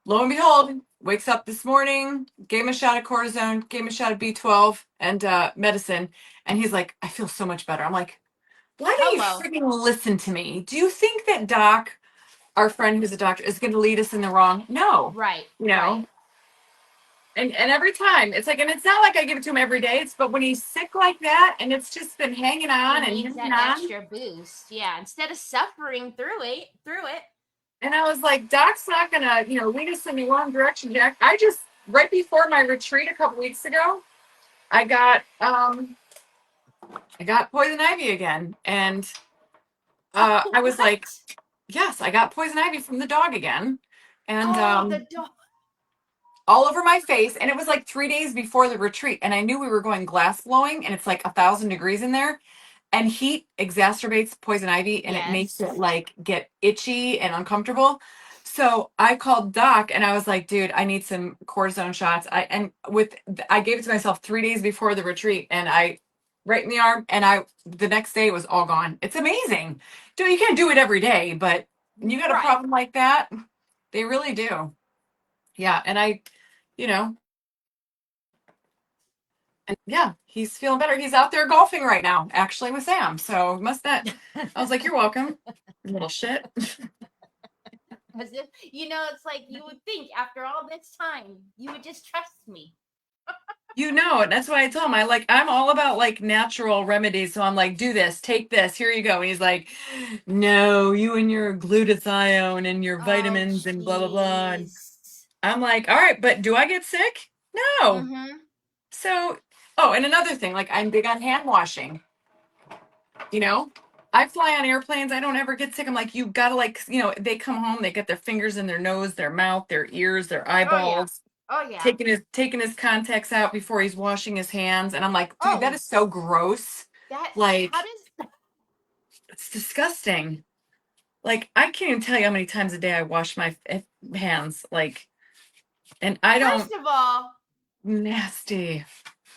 lo and behold, wakes up this morning, gave him a shot of cortisone, gave him a shot of B12 and medicine. And he's like, I feel so much better. I'm like, why don't you Hello. freaking listen to me? Do you think that Doc, our friend who's a doctor, is going to lead us in the wrong? No, Right, you right. know. And every time it's like, and it's not like I give it to him every day. It's but when he's sick like that, and it's just been hanging He on and needs hanging that on. extra boost. Yeah. Instead of suffering through it. And I was like, Doc's not gonna, lead us in the wrong direction, Jack. I just right before my retreat a couple weeks ago, I got poison ivy again, and Oh, I was like, what? yes, I got poison ivy from the dog again, and Oh, the dog. all over my face. And it was like 3 days before the retreat, and I knew we were going glass blowing, and it's like 1,000 degrees in there, and heat exacerbates poison ivy, and it makes it Yes. like get itchy and uncomfortable. So I called Doc and I was like, dude, I need some cortisone shots. I gave it to myself 3 days before the retreat, and I right in the arm, and the next day it was all gone. It's amazing. Dude, you can't do it every day, but you got a Right. problem like that, they really do. Yeah, and you know, and yeah, he's feeling better. He's out there golfing right now, actually with Sam. So must not. I was like, you're welcome, little shit. As if, it's like you would think after all this time, you would just trust me. And that's why I told him I'm all about like natural remedies. So I'm like, do this, take this, here you go. And he's like, no, you and your glutathione and your Oh, vitamins and blah blah blah. And jeez. I'm like, all right, but do I get sick? No. Mm-hmm. So, oh, and another thing, like I'm big on hand washing, you know? I fly on airplanes. I don't ever get sick. I'm like, you gotta like, they come home, they get their fingers in their nose, their mouth, their ears, their Oh yeah. eyeballs, Oh yeah. taking his contacts out before he's washing his hands. And I'm like, dude, that Oh, is so gross. that how Like, does it's disgusting. Like, I can't even tell you how many times a day I wash my hands. Like, and I First don't, of all, nasty.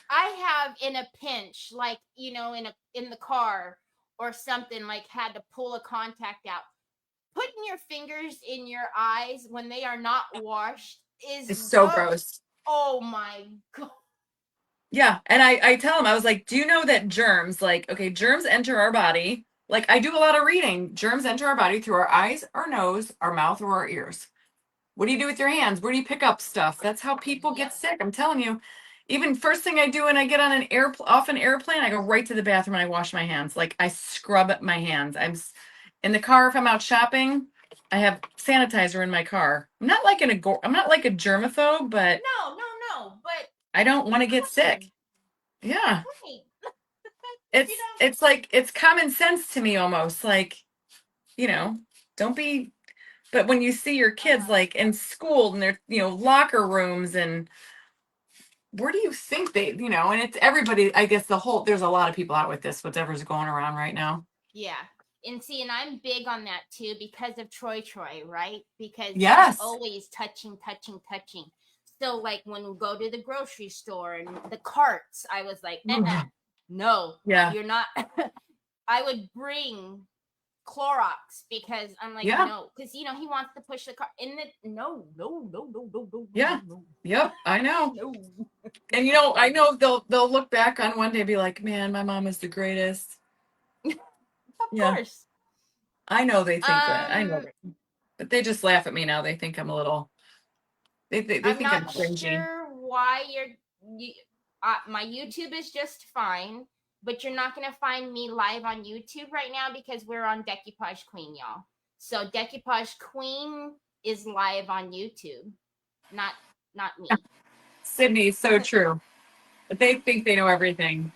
I have in a pinch, like, in the car or something, like had to pull a contact out. Putting your fingers in your eyes when they are not washed is It's so gross. oh my god. Yeah. And I tell him, I was like, do you know that germs, like, okay, germs enter our body. Like, I do a lot of reading. Germs enter our body through our eyes, our nose, our mouth, or our ears. What do you do with your hands? Where do you pick up stuff? That's how people get Yep. sick. I'm telling you. Even first thing I do when I get on off an airplane, I go right to the bathroom and I wash my hands. Like, I scrub my hands. In the car if I'm out shopping. I have sanitizer in my car. I'm not like a germaphobe, but No, no, no. But I don't want to get sick. clean. Yeah. Clean. It's You know, it's like it's common sense to me almost. Like, you know, don't be but when you see your kids uh-huh. like in school and their, locker rooms and where do you think and it's everybody, I guess there's a lot of people out with this, whatever's going around right now. Yeah. And see, and I'm big on that too because of Troy, right? Because he's Yes. always touching, touching, touching. So, like when we go to the grocery store and the carts, I was like, no, Yeah. you're not. I would bring Clorox because I'm like, Yeah. no, because he wants to push the car in the no, no, no, no, no, no, Yeah. no, Yep. I know. no. And I know they'll look back on one day and be like, man, my mom is the greatest. Of Yeah. course. I know they think that. I know Um, that. But they just laugh at me now. They think I'm a little they I'm think I'm not cringy. sure why my YouTube is just fine, but you're not gonna find me live on YouTube right now because we're on Decoupage Queen, y'all. So Decoupage Queen is live on YouTube, not me. Sydney, so true. But they think they know everything.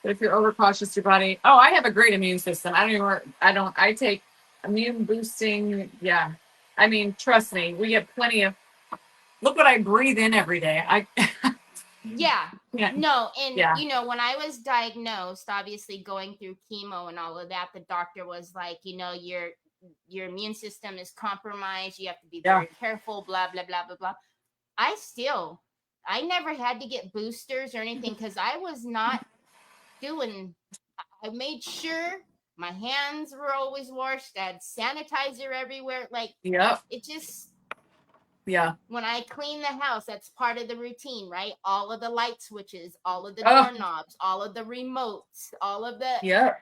But if you're overcautious, your body. Oh, I have a great immune system. I take immune boosting. Yeah. I mean, trust me, we get plenty of. Look what I breathe in every day. Yeah. Yeah. No, and Yeah. when I was diagnosed, obviously going through chemo and all of that, the doctor was like, your immune system is compromised. You have to be Yeah. very careful, blah blah blah blah blah. I never had to get boosters or anything because I was not doing. I made sure my hands were always washed. I had sanitizer everywhere. Like Yep. it just Yeah. when I clean the house, that's part of the routine, right? All of the light switches, all of the Oh, doorknobs, all of the remotes, all of the yeah.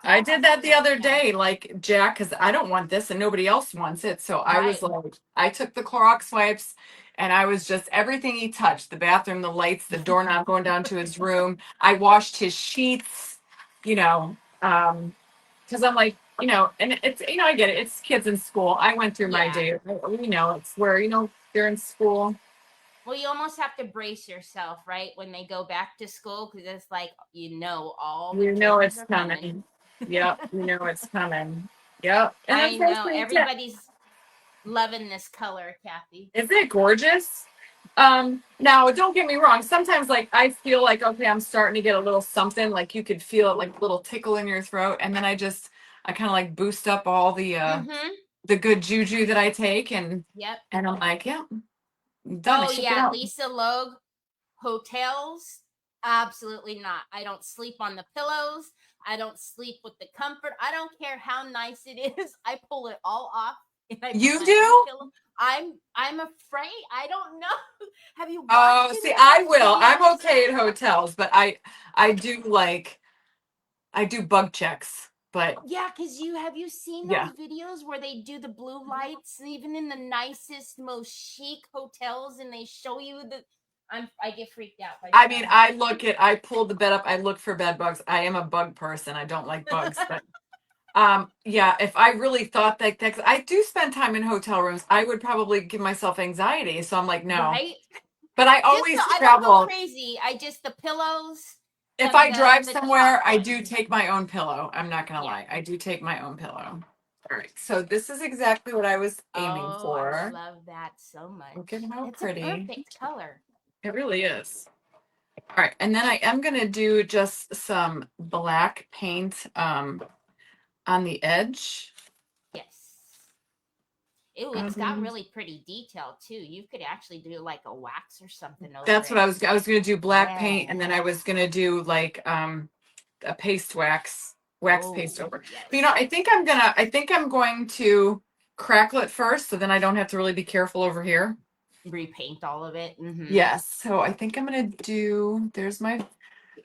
I all did has that to the go. other Yeah. day, like Jack, because I don't want this and nobody else wants it. So I was Right. like, I took the Clorox wipes and I was just everything he touched, the bathroom, the lights, the doorknob going down to his room. I washed his sheets, you know, because I'm like, and it's, I get it. It's kids in school. I went through my Yeah. day. It's where, they're in school. Well, you almost have to brace yourself, right, when they go back to school because it's like all the You know germs it's are coming. coming. Yep. You know it's coming. Yep. And I know unfortunately, everybody's loving this color, Kathy. isn't it gorgeous? Now don't get me wrong. Sometimes like I feel like, okay, I'm starting to get a little something, like you could feel it like a little tickle in your throat. And then I kind of like boost up all Mm-hmm. the good juju that I take Yep. and I'm like, yeah, I'm done. I Oh shook it yeah, out. Lisa Logue, hotels. Absolutely not. I don't sleep on the pillows. I don't sleep with the comfort. I don't care how nice it is. I pull it all off and I put You my own do? pillow. I'm afraid. I don't know. Have you watched Oh, any see, of I those will. I'm videos? okay at hotels, but I do bug checks, but Yeah, because have you seen yeah. those videos where they do the blue lights, even in the nicest, most chic hotels, and they show you I get freaked out by I stuff. mean, I pulled the bed up. I look for bed bugs. I am a bug person. I don't like bugs, but yeah, if I really thought that 'cause I do spend time in hotel rooms, I would probably give myself anxiety. So I'm like, no. Right? But I Just always I don't go travel. crazy. I just the pillows. If From I drive the somewhere, top I one. do take my own pillow. I'm not gonna Yeah. lie. I do take my own pillow. All right. So this is exactly what I was aiming Oh, I for. love that so much. Look at how It's pretty. a perfect color. It really is. All right, and then I am gonna do just some black paint on the edge. Yes. Ooh, it's got really pretty detail too. You could actually do like a wax or something over That's what it. I was gonna do black paint, and then I was Yes. gonna do like a paste wax paste Oh, over. yes. But you know, I think I'm going to crackle it first, so then I don't have to really be careful over here. Repaint all of it. Mm-hmm. Yes. So I think I'm gonna do. There's my.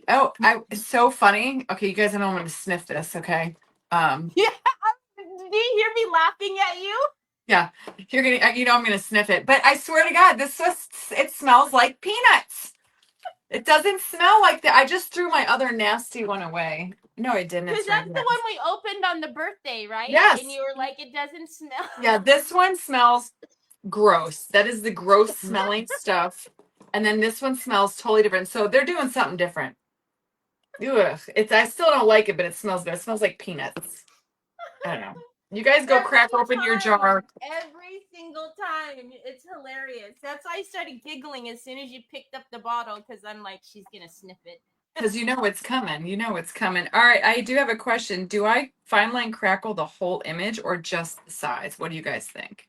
Oh, it's so funny. Okay, you guys know I'm gonna sniff this. Okay. Yeah. Do you hear me laughing at you? Yeah, you're gonna. You know I'm gonna sniff it, but I swear to God, it smells like peanuts. It doesn't smell like that. I just threw my other nasty one away. No, I didn't. Because It's right that's the here. one we opened on the birthday, right? Yes. And you were like, it doesn't smell. Yeah, this one smells gross. That is the gross smelling stuff. And then this one smells totally different. So they're doing something different. Ugh. I still don't like it, but it smells good. It smells like peanuts. I don't know. You guys go crack open your jar. Every single time. It's hilarious. That's why I started giggling as soon as you picked up the bottle, because I'm like, she's going to sniff it. Because you know it's coming. You know it's coming. All right, I do have a question. Do I fine line crackle the whole image or just the sides? What do you guys think?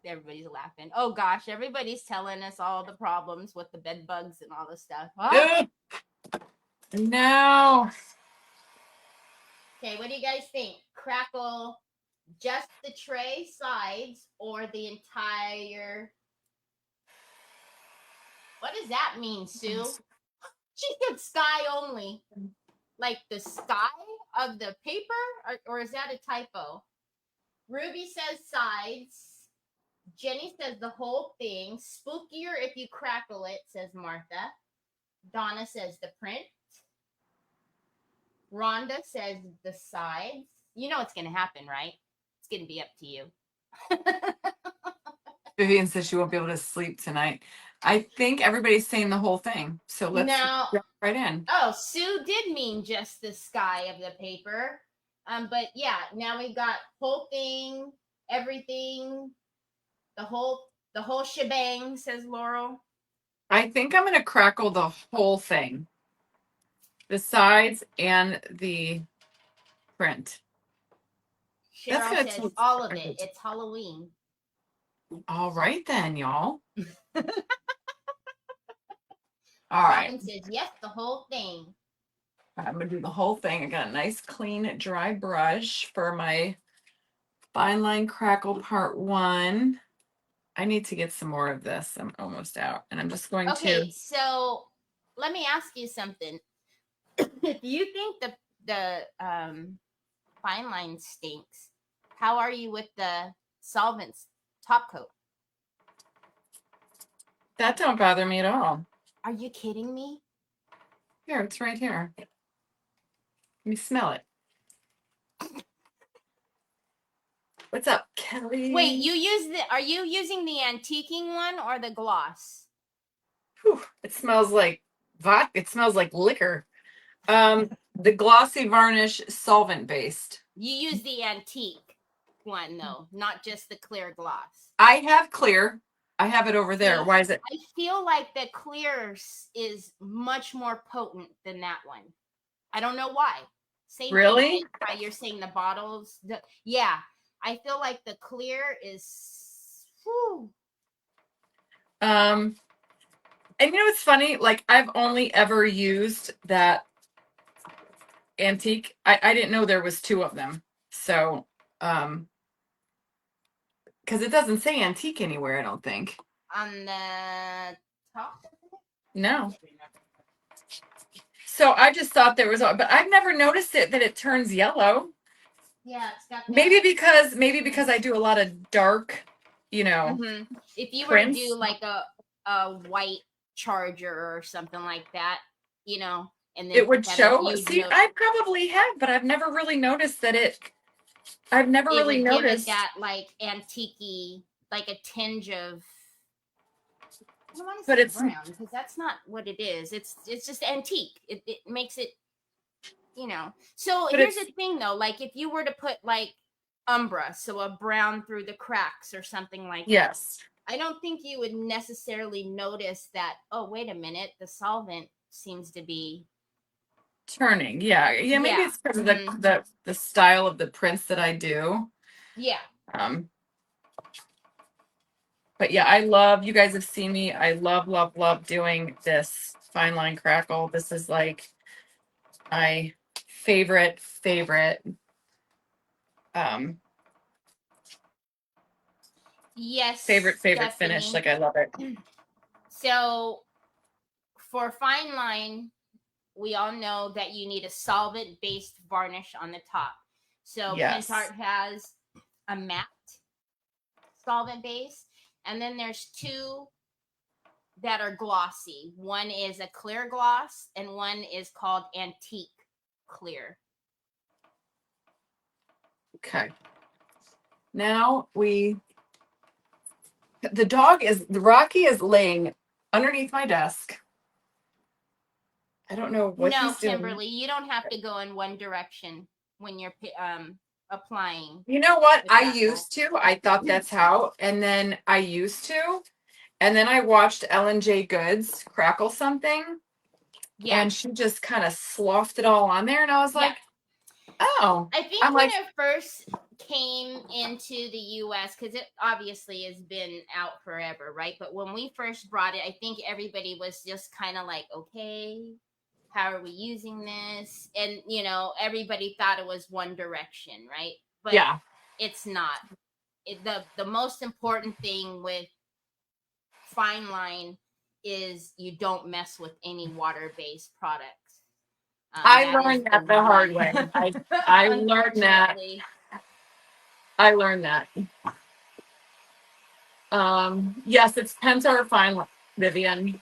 Everybody's laughing. Oh gosh, everybody's telling us all the problems with the bed bugs and all the stuff. Ugh. No. Okay, what do you guys think? Crackle just the tray sides or the entire. What does that mean, Sue? She said sky only. Like the sky of the paper? Or is that a typo? Ruby says sides. Jenny says the whole thing. Spookier if you crackle it, says Martha. Donna says the print. Rhonda says the sides. You know what's going to happen, right? It's going to be up to you. Vivian says she won't be able to sleep tonight. I think everybody's saying the whole thing. So let's jump right in. Oh, Sue did mean just the sky of the paper. But yeah, now we've got whole thing, everything, the whole shebang, says Laurel. I think I'm going to crackle the whole thing. The sides and the print. Cheryl says all of it. It's Halloween. All right then, y'all. All right. Robin says yes, the whole thing. I'm going to do the whole thing. I got a nice clean dry brush for my fine line crackle part 1. I need to get some more of this. I'm almost out. And I'm just going to. Okay, so let me ask you something. If you think the fine line stinks, how are you with the solvents top coat? That don't bother me at all. Are you kidding me? Here, it's right here. Let me smell it. What's up, Kelly? Wait, are you using the antiquing one or the gloss? Whew, it smells like vodka. It smells like liquor. The glossy varnish solvent based. You use the antique one though, not just the clear gloss. I have clear. I have it over there. Why is it? I feel like the clear is much more potent than that one. I don't know why. Same really? Thing, why you're saying the bottles. Yeah, I feel like the clear is. Whew. And you know what's funny? Like I've only ever used that antique. I didn't know there was 2 of them. So, because it doesn't say antique anywhere, I don't think. On the top? No. So I just thought there was, but I've never noticed that it turns yellow. Yeah, it's got that. Maybe because I do a lot of dark, you know. Mm-hmm. If you prints. were to do like a white charger or something like that, you know, and then it would show. See, I probably have, but I've never really noticed that it. I've never really noticed give it that like antique-y, like a tinge of. don't want to But say it's brown because that's not what it is. It's just antique. It makes it, you know. So but here's it's the thing though, like if you were to put like umbra, so a brown through the cracks or something like that, yes. I don't think you would necessarily notice that, oh, wait a minute, the solvent seems to be Turning. Yeah. Yeah, maybe yeah. it's because of Mm-hmm. the style of the prints that I do. Yeah. Um, but yeah, I love, you guys have seen me. I love doing this fine line crackle. This is like my favorite um Yes, favorite finish. Stephanie. Like I love it. So for fine line, we all know that you need a solvent based varnish on the top. So Yes. Pentart has a matte solvent base, and then there's two that are glossy. One is a clear gloss, and one is called antique clear. Okay. Now the Rocky is laying underneath my desk. I don't know what No, he's doing. Kimberly, you don't have to go in one direction when you're applying You know what? the I crackle. used to. I thought that's how. And then I used to. And then I watched Ellen J. Goods crackle something Yeah, and she just kind of sloughed it all on there. And I was yeah. like, oh, I think I'm when like, it first came into the US, because it obviously has been out forever, right? But when we first brought it, I think everybody was just kind of like, okay, how are we using this? And, you know, everybody thought it was one direction, right? But yeah, it's not. The most important thing with fine line is you don't mess with any water-based products. I That is learned the that the hard one. way. I learned that. Unfortunately. I learned that. Yes, it's Pentart Fine, Vivian.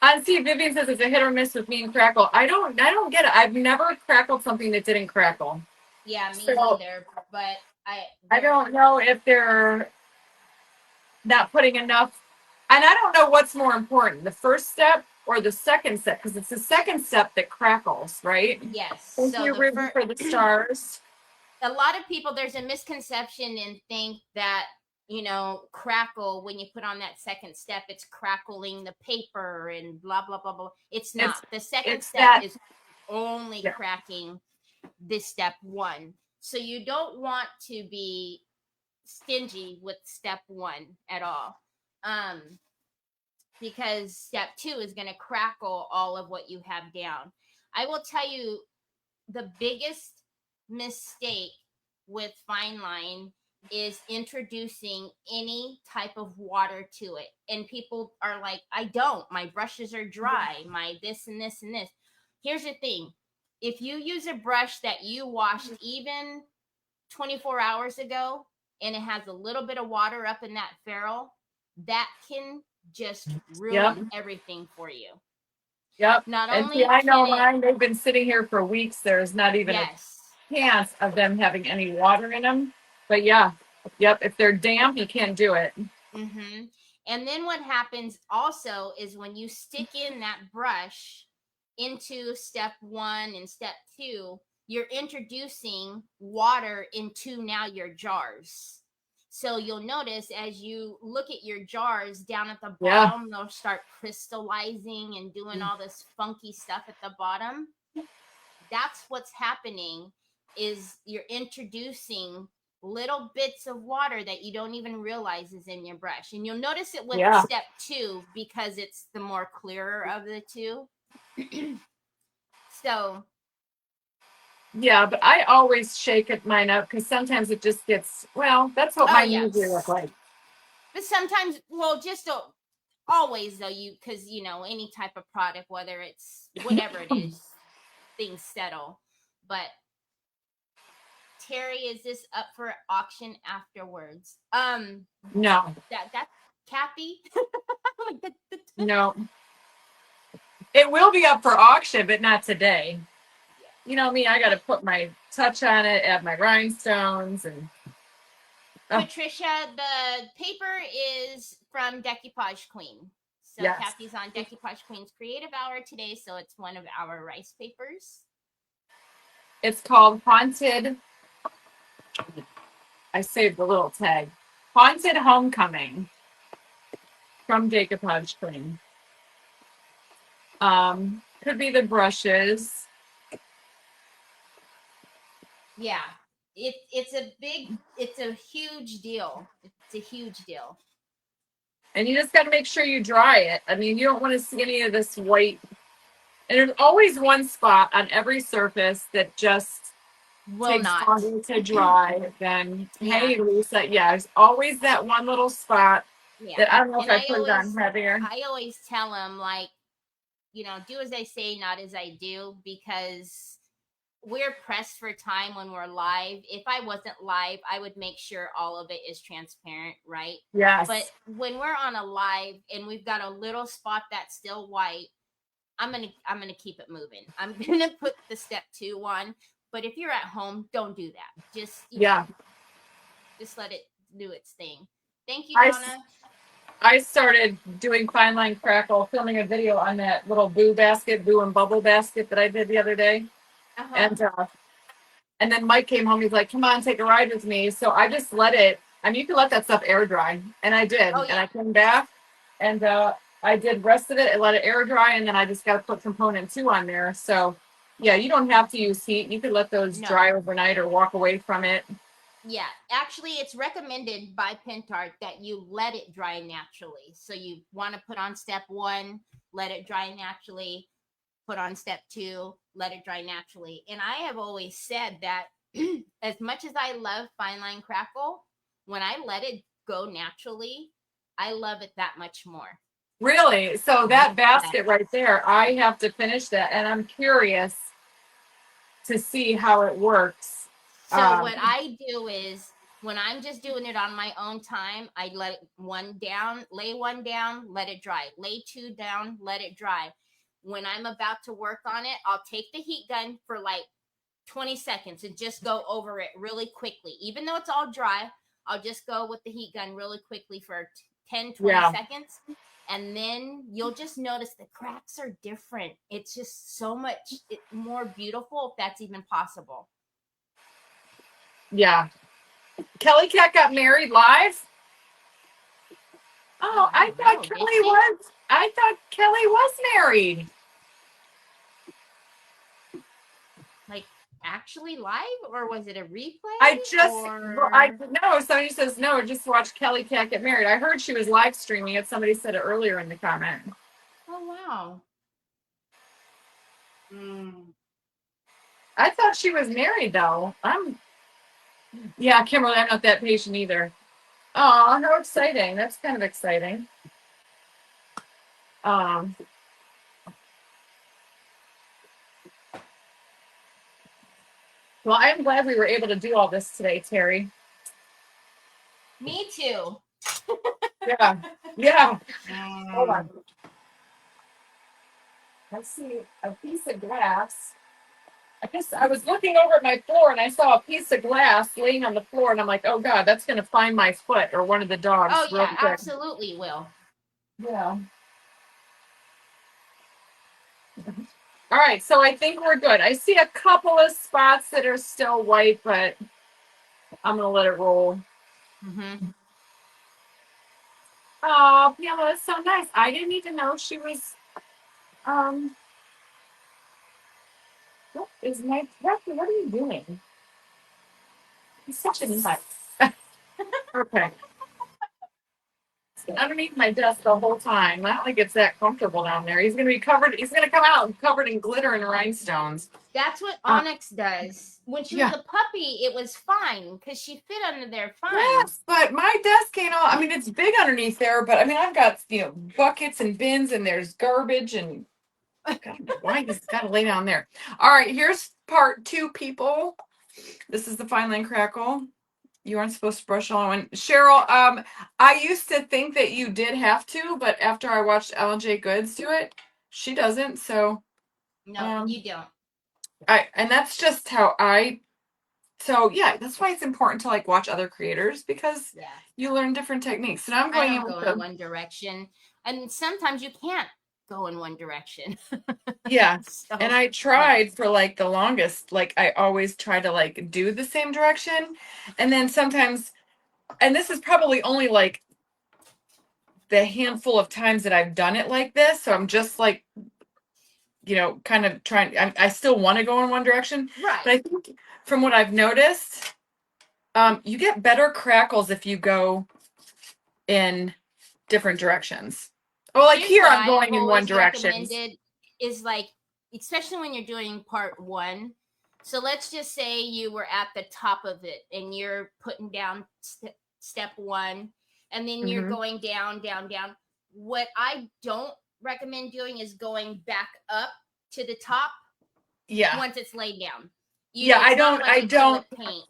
And see, Vivian says it's a hit or miss with me and crackle. I don't get it. I've never crackled something that didn't crackle. Yeah, me So neither. But I they're don't know if they're not putting enough. And I don't know what's more important, the first step or the second step, because it's the second step that crackles, right? yes. Thank So you, the Ruby, first, for the stars. a lot of people, there's a misconception and think that, you know, crackle, when you put on that second step, it's crackling the paper and blah blah blah blah. It's not. It's The second it's step that is only yeah. cracking this step one. So you don't want to be stingy with step one at all. Um, because step two is going to crackle all of what you have down. I will tell you the biggest mistake with fine line is introducing any type of water to it. And people are like, I don't. My brushes are dry. My this and this and this. Here's the thing. If you use a brush that you washed even 24 hours ago and it has a little bit of water up in that ferrule, that can just Yep. ruin everything for you. Yep. Not And see, only I can know it, mine, they've been sitting here for weeks. There's not even a yes. chance of them having any water in them. But yeah, yep. If they're damp, you can't do it. Mm-hmm. And then what happens also is when you stick in that brush into step one and step two, you're introducing water into now your jars. So you'll notice as you look at your jars down at the Yeah. bottom, they'll start crystallizing and doing all this funky stuff at the bottom. That's what's happening, is you're introducing little bits of water that you don't even realize is in your brush. And you'll notice it with Yeah. step two because it's the more clearer of the two. So Yeah, but I always shake it mine up because sometimes it just gets, well, that's what oh mine usually look yes, like. but sometimes, well, just don't always though, you, because you know, any type of product, whether it's whatever it is, things settle. But Teri, is this up for auction afterwards? No, That's Kathy. no. It will be up for auction, but not today. You know me, I got to put my touch on it, add my rhinestones, and oh, Patricia, the paper is from Decoupage Queen. So Yes. Kathy's on Decoupage Queen's creative hour today, so it's one of our rice papers. It's called Haunted. I saved the little tag. Haunted Homecoming from Decoupage Queen. Could be the brushes. Yeah, it's a huge deal. It's a huge deal. And you just got to make sure you dry it. I mean, you don't want to see any of this white. And there's always one spot on every surface that just takes longer to dry than, hey, Lisa, yeah, there's always that one little spot that I don't know if I put it on heavier. I always tell them, like, do as I say, not as I do, because we're pressed for time when we're live. If I wasn't live, I would make sure all of it is transparent, right? Yes. But when we're on a live and we've got a little spot that's still white, I'm gonna keep it moving. I'm gonna put the step 2 on. But if you're at home, don't do that. Just just let it do its thing. Thank you, Donna. I started doing fine line crackle, filming a video on that little boo and bubble basket that I did the other day. And then Mike came home. He's like, come on, take a ride with me. So I just let it. I mean, you can let that stuff air dry. And I did. And I came back and I did the rest of it and let it air dry. And then I just got to put component 2 on there. So, yeah, you don't have to use heat. You could let those dry overnight or walk away from it. Yeah, actually, it's recommended by Pentart that you let it dry naturally. So you want to put on step 1, let it dry naturally. Put on step 2, let it dry naturally. And I have always said that as much as I love fine line crackle, when I let it go naturally, I love it that much more. Really? So that basket right there, I have to finish that. And I'm curious to see how it works. So what I do is when I'm just doing it on my own time, I let it lay 1 down, let it dry. Lay 2 down, let it dry. When I'm about to work on it, I'll take the heat gun for like 20 seconds and just go over it really quickly. Even though it's all dry, I'll just go with the heat gun really quickly for 10, 20 seconds. And then you'll just notice the cracks are different. It's just so much more beautiful, if that's even possible. Yeah. Kelly Cat got married live? Oh, I thought Kelly was married. Like actually live, or was it a replay? No, somebody says no, just watch Kelly Cat get married. I heard she was live streaming it. Somebody said it earlier in the comment. Oh wow. I thought she was married though. Kimberly, I'm not that patient either. Oh, how exciting. That's kind of exciting. Well, I'm glad we were able to do all this today, Teri. Me too. Yeah. Hold on. Let's see, a piece of glass. I guess I was looking over at my floor and I saw a piece of glass laying on the floor and I'm like, oh God, that's going to find my foot or one of the dogs. Oh yeah, absolutely will. Yeah. All right, so I think we're good. I see a couple of spots that are still white, but I'm going to let it roll. Oh, Pamela, that's so nice. I didn't even know she was, what is my, what are you doing? He's such a nut. Okay. Underneath my desk the whole time. I don't think it's that comfortable down there. He's going to be covered. He's going to come out covered in glitter and rhinestones. That's what Onyx does. When she was a puppy, it was fine because she fit under there fine. Yes, but my desk ain't all. I mean, it's big underneath there, but I mean, I've got buckets and bins, and there's garbage, and God, why he's got to lay down there. All right, here's part 2, people. This is the fine line crackle. You aren't supposed to brush on one. Cheryl, I used to think that you did have to, but after I watched Ellen J. Goods do it, she doesn't. So no, you don't. And that's just how I So yeah, that's why it's important to like watch other creators because Yeah. you learn different techniques. And I'm I going in don't with go in the one direction. And sometimes you can't go in one direction. yeah. And So, I yeah. tried for like the longest, like I always try to like do the same direction. And then sometimes, and this is probably only like the handful of times that I've done it like this. So I'm just like, kind of trying, I still want to go in one direction. Right. But I think from what I've noticed, you get better crackles if you go in different directions. Well, like Here's here what I'm I have going in one always direction. recommended is like, especially when you're doing part one. So let's just say you were at the top of it and you're putting down step one, and then you're Hmm. going down, down, down. What I don't recommend doing is going back up to the top Yeah. once it's laid down. Yeah, It's not like I don't, acrylic paint.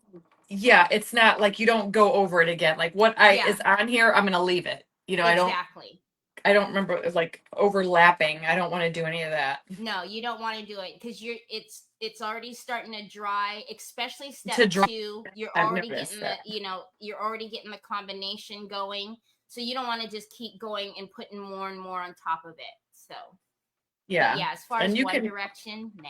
yeah, it's not like you don't go over it again. Like what I Yeah, is on here, I'm gonna leave it. exactly. I don't remember like overlapping. I don't want to do any of that. No, you don't want to do it because it's already starting to dry, especially step To draw, two. You're I've already noticed getting that. you're already getting the combination going. So you don't want to just keep going and putting more and more on top of it. So, but Yeah. yeah, as far And as you one can, direction, nah.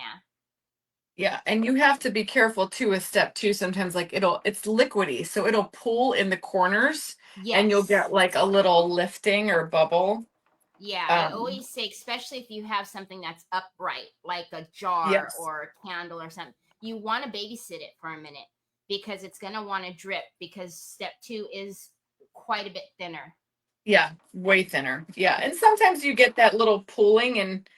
yeah, and you have to be careful too with step two. Sometimes like it's liquidy, so it'll pool in the corners and you'll Yes. get like a little lifting or bubble. Yeah, I Um, always say, especially if you have something that's upright, like a jar yes. or a candle or something, you want to babysit it for a minute because it's going to want to drip because step two is quite a bit thinner. Yeah, way thinner. Yeah. And sometimes you get that little pooling and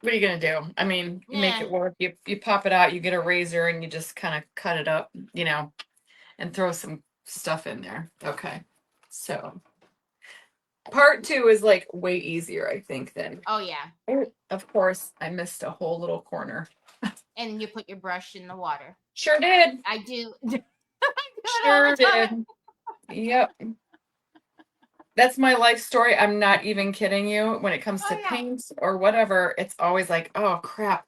what are you gonna do? I mean, you make Yeah. it work. You pop it out, you get a razor and you just kind of cut it up, and throw some stuff in there. Okay. So part two is like way easier, I think, than Oh, yeah. of course I missed a whole little corner. And you put your brush in the water. Sure did. I do. I do it all Sure the time. did. Yep. That's my life story. I'm not even kidding you. When it comes to Oh, yeah. paint or whatever, it's always like, oh crap.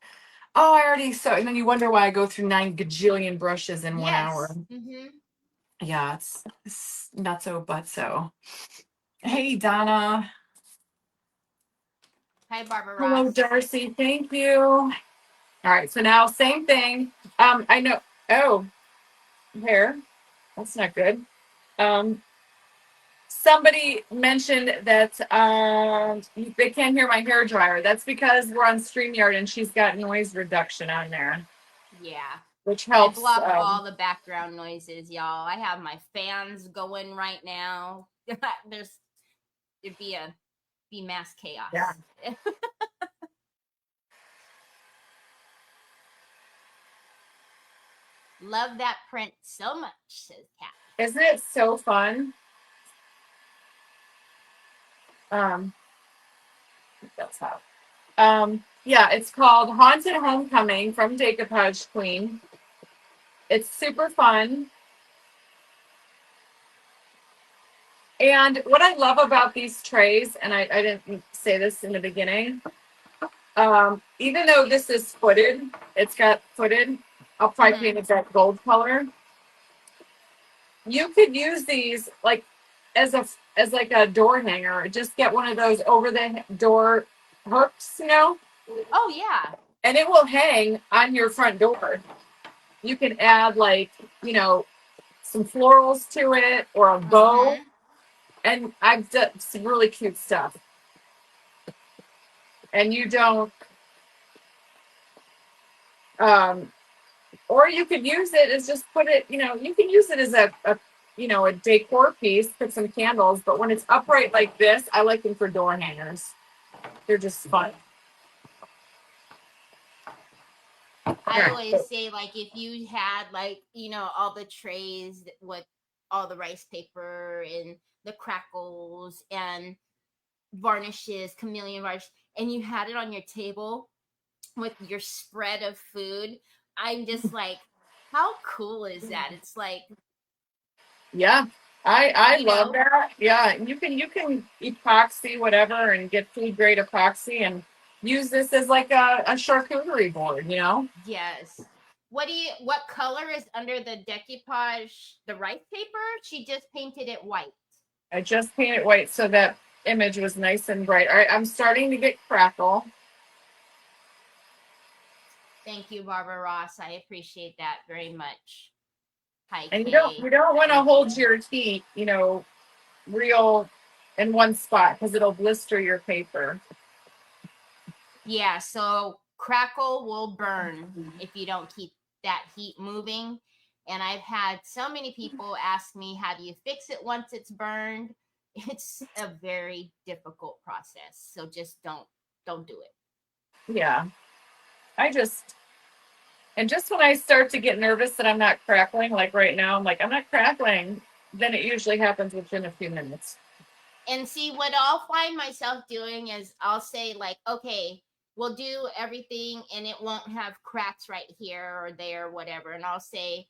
Oh, I already so, and then you wonder why I go through 9 gajillion brushes in 1 hour. Yes. Mm-hmm. Yeah, it's not so, but so. Hey, Donna. Hi, Barbara Hello, Ross. Darcy. Thank you. All right, so now same thing. I know. Oh, hair. That's not good. Um, somebody mentioned that they can't hear my hair dryer. That's because we're on StreamYard and she's got noise reduction on there, Yeah. which I helps. block all the background noises, y'all. I have my fans going right now. There's it'd be mass Yeah. chaos. Love that print so much, says Kat. Isn't it so fun? Um, that's how. Yeah, it's called Haunted Homecoming from Decoupage Queen. It's super fun. And what I love about these trays, and I didn't say this in the beginning, even though this is footed, it's got footed, I'll probably Mm-hmm. paint it that gold color. You could use these like as like a door hanger. Just get one of those over the door hooks, Oh yeah. and it will hang on your front door. You can add like, some florals to it or a bow. Mm-hmm. And I've done some really cute stuff. And you don't, um, or you could use it as just put it, you can use it as a decor piece, put some candles. But when it's upright like this, I like them for door hangers. They're just fun. All I right. always say, like, if you had, like, all the trays with all the rice paper and the crackles and varnishes, chameleon varnish, and you had it on your table with your spread of food, I'm just like, how cool is that? It's like, Yeah. I you love know, that. Yeah. You can epoxy whatever and get food grade epoxy and use this as like a charcuterie board. yes. What color is under the decoupage, the rice paper? She just painted it white. I just painted white so that image was nice and bright. All right, I'm starting to get crackle. Thank you, Barbara Ross. I appreciate that very much. Hi, And Kay. you don't want to Thank hold you. your heat, real in one spot because it'll blister your paper. Yeah, so crackle will burn if you don't keep that heat moving. And I've had so many people ask me, how do you fix it once it's burned? It's a very difficult process. So just don't do it. Yeah. Just when I start to get nervous that I'm not crackling, like right now, I'm like, I'm not crackling. Then it usually happens within a few minutes. And see, what I'll find myself doing is I'll say, like, okay, we'll do everything and it won't have cracks right here or there, or whatever. And I'll say,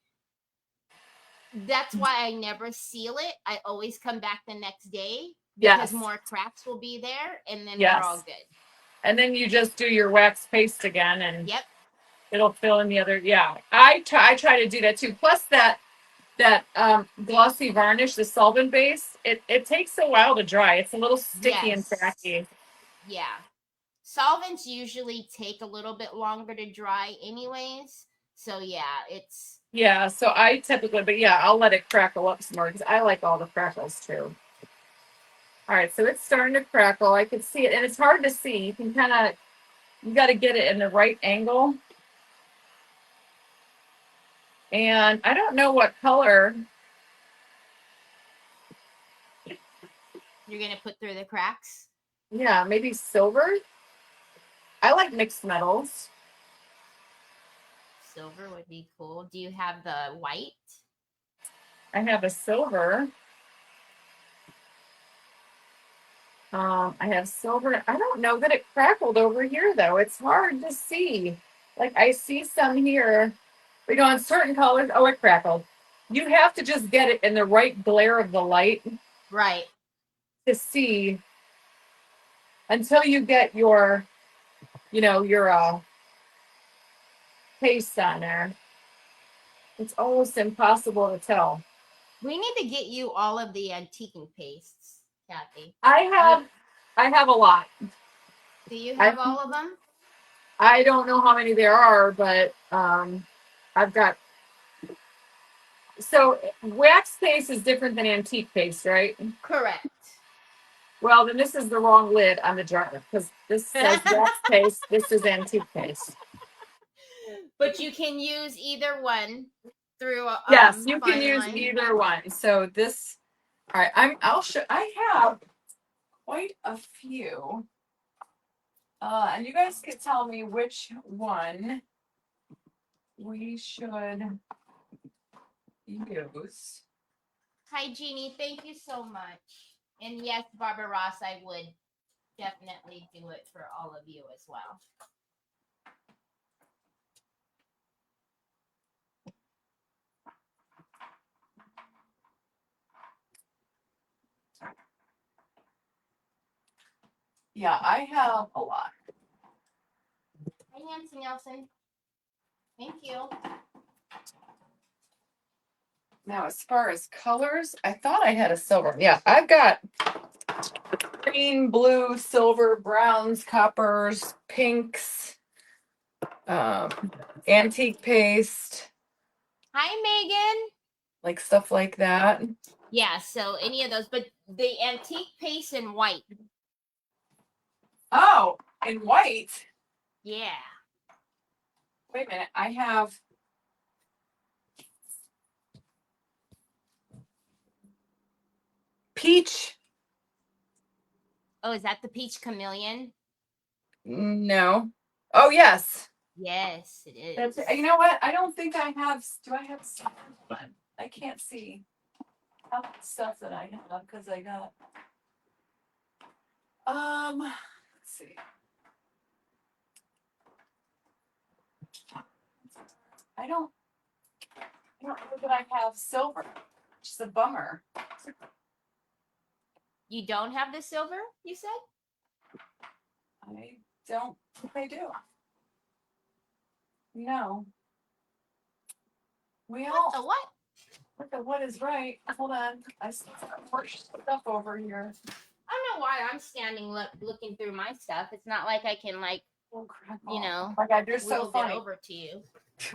that's why I never seal it. I always come back the next day because more cracks will be there, and then we're all good. And then you just do your wax paste again, and yep, it'll fill in the other. Yeah, I try to do that too. Plus that glossy varnish, the solvent base, it takes a while to dry. It's a little sticky and tacky. Yeah. Solvents usually take a little bit longer to dry anyways. So yeah, so I typically, but yeah, I'll let it crackle up some more because I like all the crackles too. All right, so it's starting to crackle. I can see it, and it's hard to see. You can you got to get it in the right angle. And I don't know what color you're going to put through the cracks. Yeah, maybe silver. I like mixed metals. Silver would be cool. Do you have the white? I have a silver. I have silver. I don't know that it crackled over here though. It's hard to see. Like I see some here, but on certain colors, oh, it crackled. You have to just get it in the right glare of the light, right, to see until you get your paste on there. It's almost impossible to tell. We need to get you all of the antiquing pastes, Kathy. I have a lot. Do you have all of them? I don't know how many there are, but I've got. So wax paste is different than antique paste, right? Correct. Well, then this is the wrong lid on the jar because this says wax paste. This is antique paste. But you can use either one through. Yes, you can use either one. So this. All right, I'll show. I have quite a few. And you guys can tell me which one we should use. Hi, Jeannie. Thank you so much. And yes, Barbara Ross, I would definitely do it for all of you as well. Yeah, I have a lot. Hi, Nancy Nelson. Thank you. Now, as far as colors, I thought I had a silver. Yeah, I've got green, blue, silver, browns, coppers, pinks, antique paste. Hi, Megan. Like stuff like that. Yeah, so any of those, but the antique paste in white. Oh, in white? Yeah. Wait a minute, I have peach. Oh, is that the peach chameleon? No. Oh, yes. Yes, it is. That's, you know what? I don't think I have. Do I have stuff? I can't see how much stuff that I have because I got. Let's see. I don't know that I have silver. Which is a bummer. You don't have the silver, you said? I don't think I do. No. Well, The what? look at what is right. Hold on. I see some more stuff over here. I don't know why I'm standing looking through my stuff. It's not like I can like, Oh, crap. you know, Oh my God, you're so wheels it funny. over to you.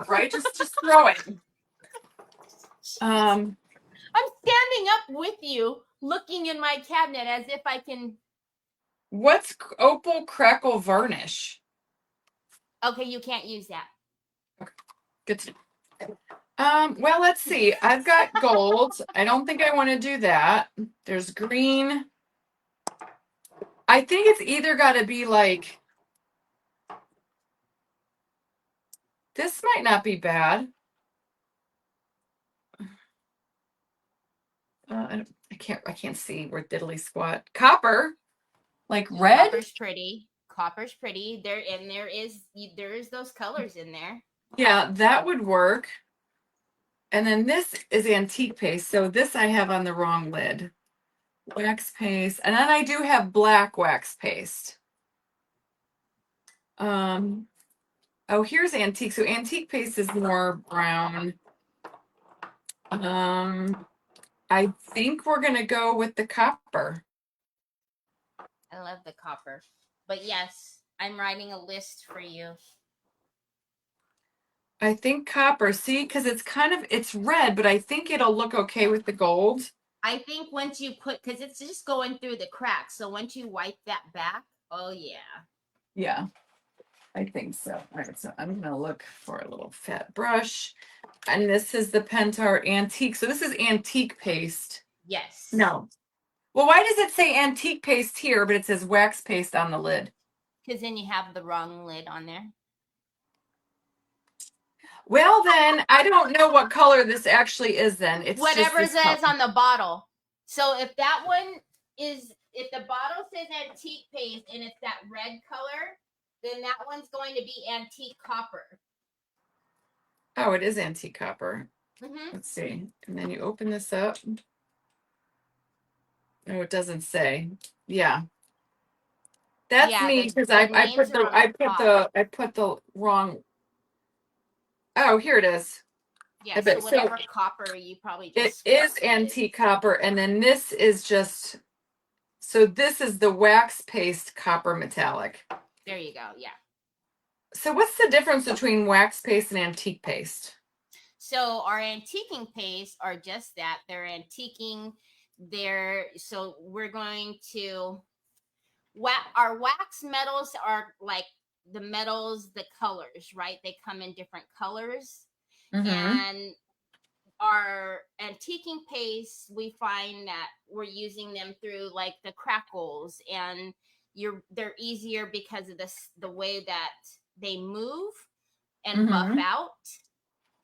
Right? Just throw it. I'm standing up with you, looking in my cabinet as if I can. What's opal crackle varnish? Okay, you can't use that. Good to know. Well, let's see. I've got gold. I don't think I want to do that. There's green. I think it's either got to be like, this might not be bad. I can't see where diddly squat. Copper, like red. Copper's pretty. Copper's pretty. There is those colors in there. Yeah, that would work. And then this is antique paste. So this I have on the wrong lid. Wax paste. And then I do have black wax paste. Oh, here's antique. So antique paste is more brown. I think we're gonna go with the copper. I love the copper. But yes, I'm writing a list for you. I think copper. See, because it's red, but I think it'll look okay with the gold. I think once you because it's just going through the cracks. So once you wipe that back, oh yeah. Yeah, I think so. All right, so I'm gonna look for a little fat brush. And this is the Pentart antique. So this is antique paste. Yes. No. Well, why does it say antique paste here, but it says wax paste on the lid? Because then you have the wrong lid on there. Well, then I don't know what color this actually is. Then it's whatever just says on the bottle. So if that one if the bottle says antique paste and it's that red color, then that one's going to be antique copper. Oh, it is antique copper. Mm-hmm. Let's see. And then you open this up. Oh, it doesn't say. Yeah. That's me because I put the wrong. Oh, here it is. Yeah, so whatever copper you probably just it is antique copper, and then this is just so this is the wax paste copper metallic. There you go. Yeah. So what's the difference between wax paste and antique paste? So our antiquing paste are just that. They're antiquing. So we're going to our wax metals are like the metals, the colors, right? They come in different colors. Mm-hmm. And our antiquing paste, we find that we're using them through like the crackles, and they're easier because of the way that they move and buff out.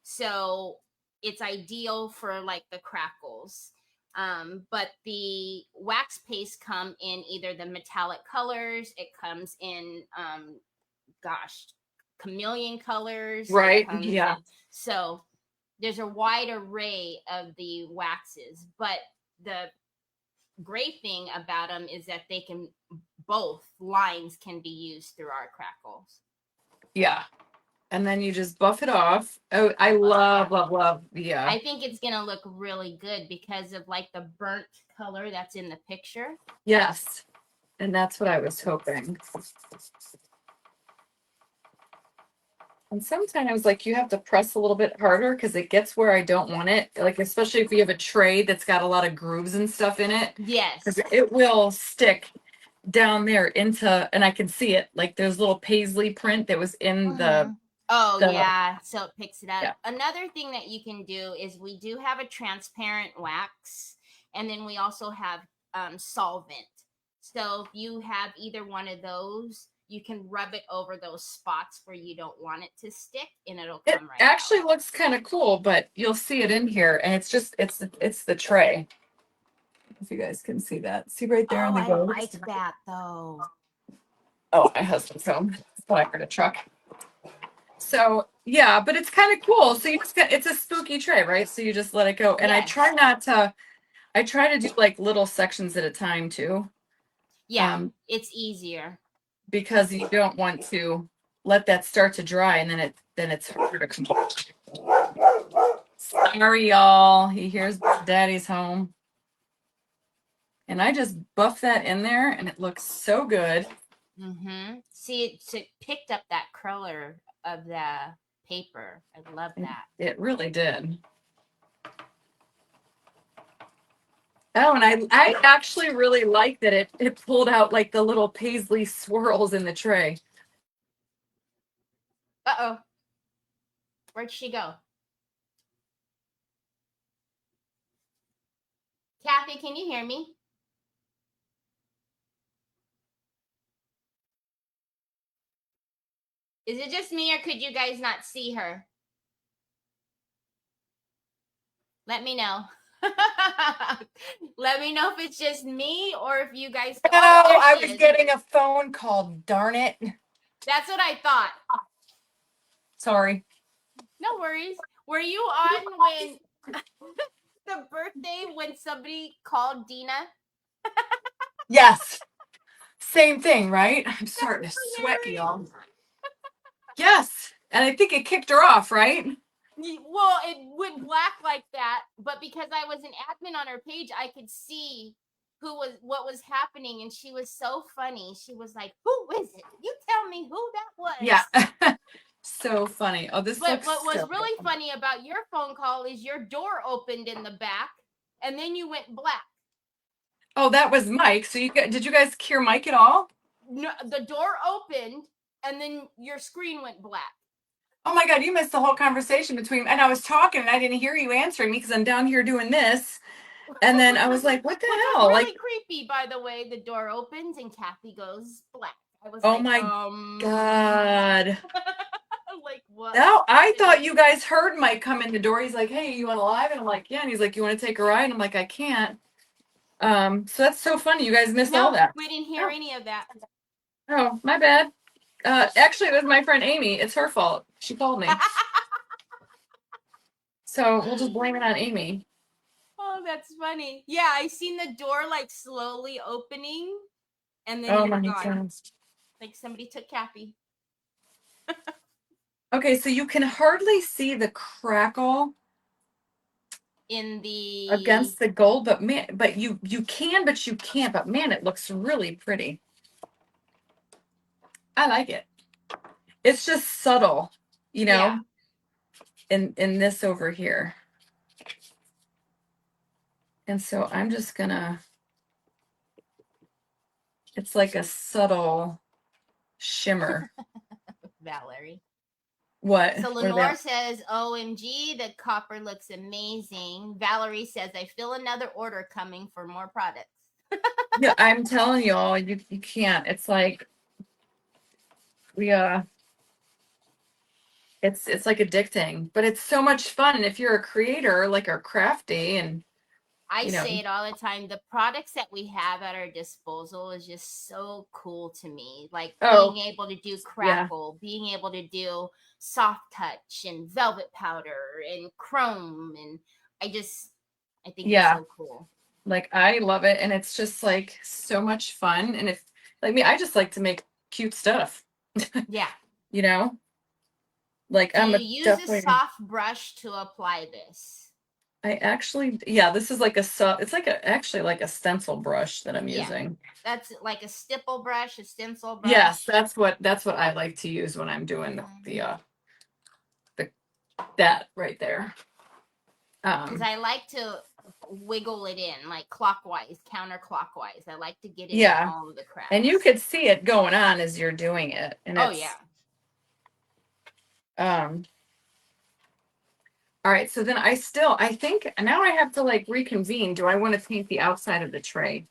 So it's ideal for like the crackles. But the wax paste come in either the metallic colors, it comes in chameleon colors, right? Yeah. So there's a wide array of the waxes, but the great thing about them is that both lines can be used through our crackles. Yeah. And then you just buff it off. Oh, I love. Yeah. I think it's going to look really good because of like the burnt color that's in the picture. Yes. And that's what I was hoping. And sometimes like you have to press a little bit harder because it gets where I don't want it. Like, especially if you have a tray that's got a lot of grooves and stuff in it. Yes. Because it will stick down there and I can see it. Like there's little paisley print that was in the. Oh, yeah. So it picks it up. Yeah. Another thing that you can do is we do have a transparent wax, and then we also have solvent. So if you have either one of those, you can rub it over those spots where you don't want it to stick, and it'll come right out. It actually looks kind of cool, but you'll see it in here, and it's the tray. If you guys can see that. See right there in the gold? I like that, though. Oh, my husband's home. I heard a truck. So yeah, but it's kind of cool. So it's a spooky tray, right? So you just let it go. And yes. I try to do like little sections at a time too. Yeah, it's easier. Because you don't want to let that start to dry and then it's harder to come. Sorry, y'all. He hears daddy's home. And I just buffed that in there and it looks so good. See, it picked up that color of the paper. I love that. It really did. Oh, and I actually really like that it pulled out like the little paisley swirls in the tray. Uh-oh. Where'd she go? Kathy, can you hear me? Is it just me or could you guys not see her? Let me know. Let me know if it's just me or if you guys. No, I was getting a phone call. Darn it. That's what I thought. Sorry. No worries. Were you on when the birthday when somebody called Dina? Yes. Same thing, right? I'm starting to sweat, y'all. Yes. And I think it kicked her off, right? Well, it went black like that, but because I was an admin on her page, I could see what was happening, and she was so funny. She was like, "Who is it? You tell me who that was." Yeah. So funny. Oh, this But looks what was so really good. funny about your phone call is your door opened in the back, and then you went black. Oh, that was Mike. So did you guys hear Mike at all? No, the door opened, and then your screen went black. Oh my God, you missed the whole conversation between, and I was talking and I didn't hear you answering me because I'm down here doing this. And then I was like, what the Which hell? was really Like, creepy, by the way. The door opens and Kathy goes black. I was oh like, my God. like what? No, I thought you guys heard Mike come in the door. He's like, hey, you want to live? And I'm like, yeah. And he's like, you want to take a ride? And I'm like, I can't. So that's so funny. You guys missed all that. We didn't hear any of that. Oh, my bad. Actually, it was my friend Amy. It's her fault. She called me. So we'll just blame it on Amy. Oh, that's funny. Yeah, I seen the door like slowly opening, and then Oh you were my gone. God. Like somebody took Kathy. Okay, so you can hardly see the crackle In the against the gold, but man, but you can, but you can't. But man, it looks really pretty. I like it. It's just subtle, you know, in this over here. And so I'm just gonna, it's like a subtle shimmer. Valerie. What? So What Lenore about? says, OMG, the copper looks amazing. Valerie says, I feel another order coming for more products. Yeah, I'm telling y'all, you can't. It's like we it's like addicting, but it's so much fun. And if you're a creator, like are crafty and I you know, say it all the time. The products that we have at our disposal is just so cool to me. Like oh being able to do yeah, crackle, being able to do soft touch and velvet powder and chrome. And I think it's yeah, so cool. like I love it, and it's just like so much fun. And if like me, I just like to make cute stuff, Yeah. you know, like Do I'm you a use a definitely. soft brush to apply this? I actually, yeah, this is like it's like actually like a stencil brush that I'm Yeah. using. That's like a stipple brush, a stencil brush. Yes, that's what I like to use when I'm doing the that right there. Because I like to wiggle it in like clockwise, counterclockwise. I like to get it in Yeah, all of the cracks. and you could see it going on as you're doing it, and Oh it's yeah. um. All right, so then I think now I have to like reconvene. Do I want to paint the outside of the tray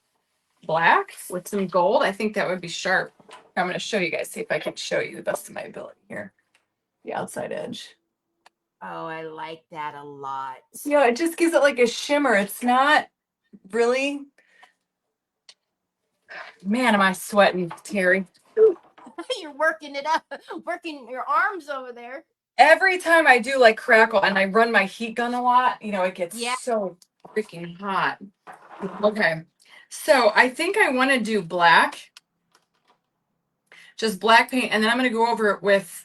black with some gold? I think that would be sharp. I'm going to show you guys, see if I can show you the best of my ability here. The outside edge. Oh, I like that a lot. Yeah, it just gives it like a shimmer. It's not really. Man, am I sweating, Teri? You're working it up, working your arms over there. Every time I do like crackle and I run my heat gun a lot, it gets so freaking hot. Okay. So I think I want to do black, just black paint, and then I'm going to go over it with,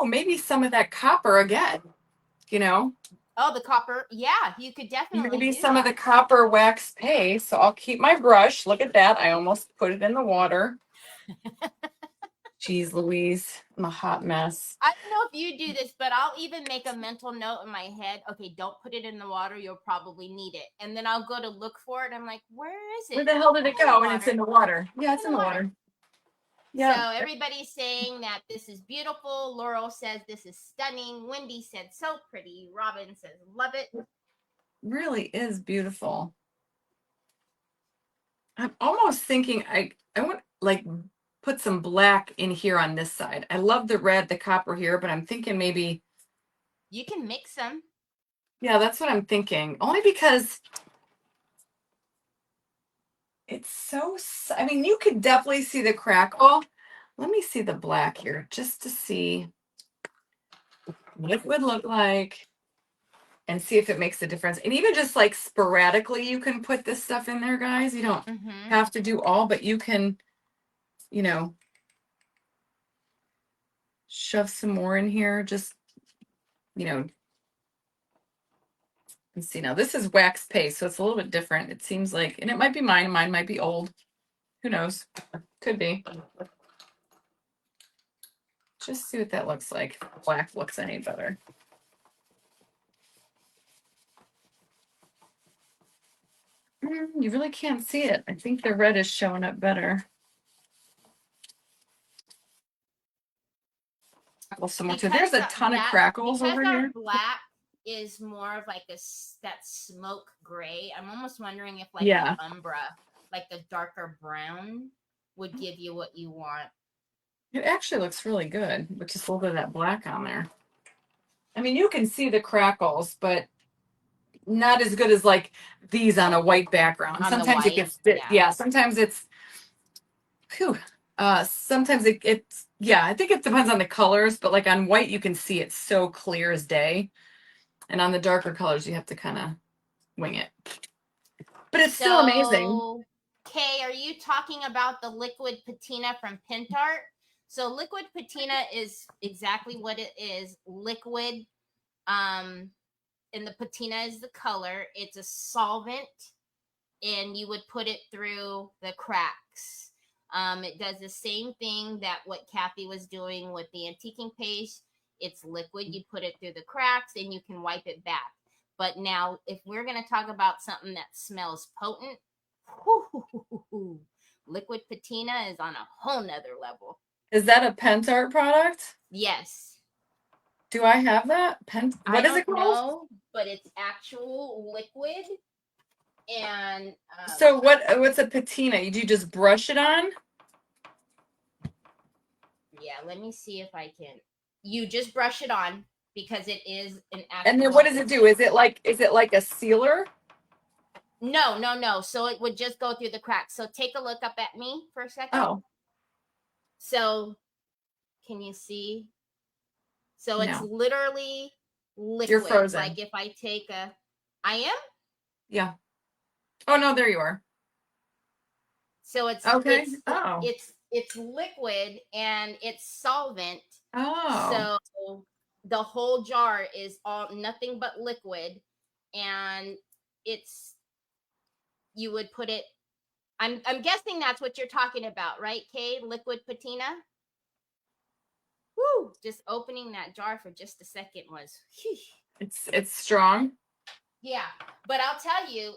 maybe some of that copper again, you know? Oh, the copper. Yeah, you could definitely Maybe do some of that. the copper wax paste. So I'll keep my brush. Look at that. I almost put it in the water. Jeez Louise, I'm a hot mess. I don't know if you do this, but I'll even make a mental note in my head. Okay, don't put it in the water. You'll probably need it. And then I'll go to look for it. I'm like, where is Where it? the hell did Oh, it in the go? And it's water. in the water. Yeah, it's In in the the water. water. So Yeah. everybody's saying that this is beautiful. Laurel says this is stunning. Wendy said so pretty. Robin says love it. Really is beautiful. I'm almost thinking I want like put some black in here on this side. I love the red, the copper here, but I'm thinking maybe, You can mix them. yeah, that's what I'm thinking. Only because it's so, I mean, you could definitely see the crackle. Let me see the black here just to see what it would look like and see if it makes a difference. And even just like sporadically, you can put this stuff in there, guys. You don't have to do all, but you can, you know, shove some more in here. Just, you know, let's see now. This is wax paste, so it's a little bit different. It seems like, and it might be mine. Mine might be old. Who knows? Could be. Just see what that looks like. If black looks any better. You really can't see it. I think the red is showing up better. Well, some more too. There's a ton of crackles over here. Black is more of like that smoke gray. I'm almost wondering if like Yeah, the umbra, like the darker brown, would give you what you want. it actually looks really good with just a little bit of that black on there. I mean, you can see the crackles, but not as good as like these on a white background. On the Sometimes it white, gets, yeah. yeah, sometimes it's, phew. Sometimes it's, yeah, I think it depends on the colors, but like on white, you can see it so clear as day. And on the darker colors, you have to kind of wing it. But it's still amazing. Kay, are you talking about the liquid patina from Pentart? So liquid patina is exactly what it is. Liquid, and the patina is the color. It's a solvent, and you would put it through the cracks. It does the same thing that what Kathy was doing with the antiquing paste. It's liquid. You put it through the cracks, and you can wipe it back. But now, if we're going to talk about something that smells potent, liquid patina is on a whole nother level. Is that a Pentart product? Yes. Do I have that? What is it called? No, but it's actual liquid. And so what's a patina? Do you just brush it on? Yeah, let me see if I can. You just brush it on because it is an actual. And then what does it do? Is it like a sealer? No. So it would just go through the cracks. So take a look up at me for a second. Oh. So can you see? So it's literally liquid. You're frozen. Like if I take I am? Yeah. Oh no, there you are. So it's okay. It's liquid and it's solvent. Oh. So the whole jar is all nothing but liquid, and you would put it. I'm guessing that's what you're talking about, right, Kay? Liquid patina. Woo! Just opening that jar for just a second was. It's strong. Yeah, but I'll tell you,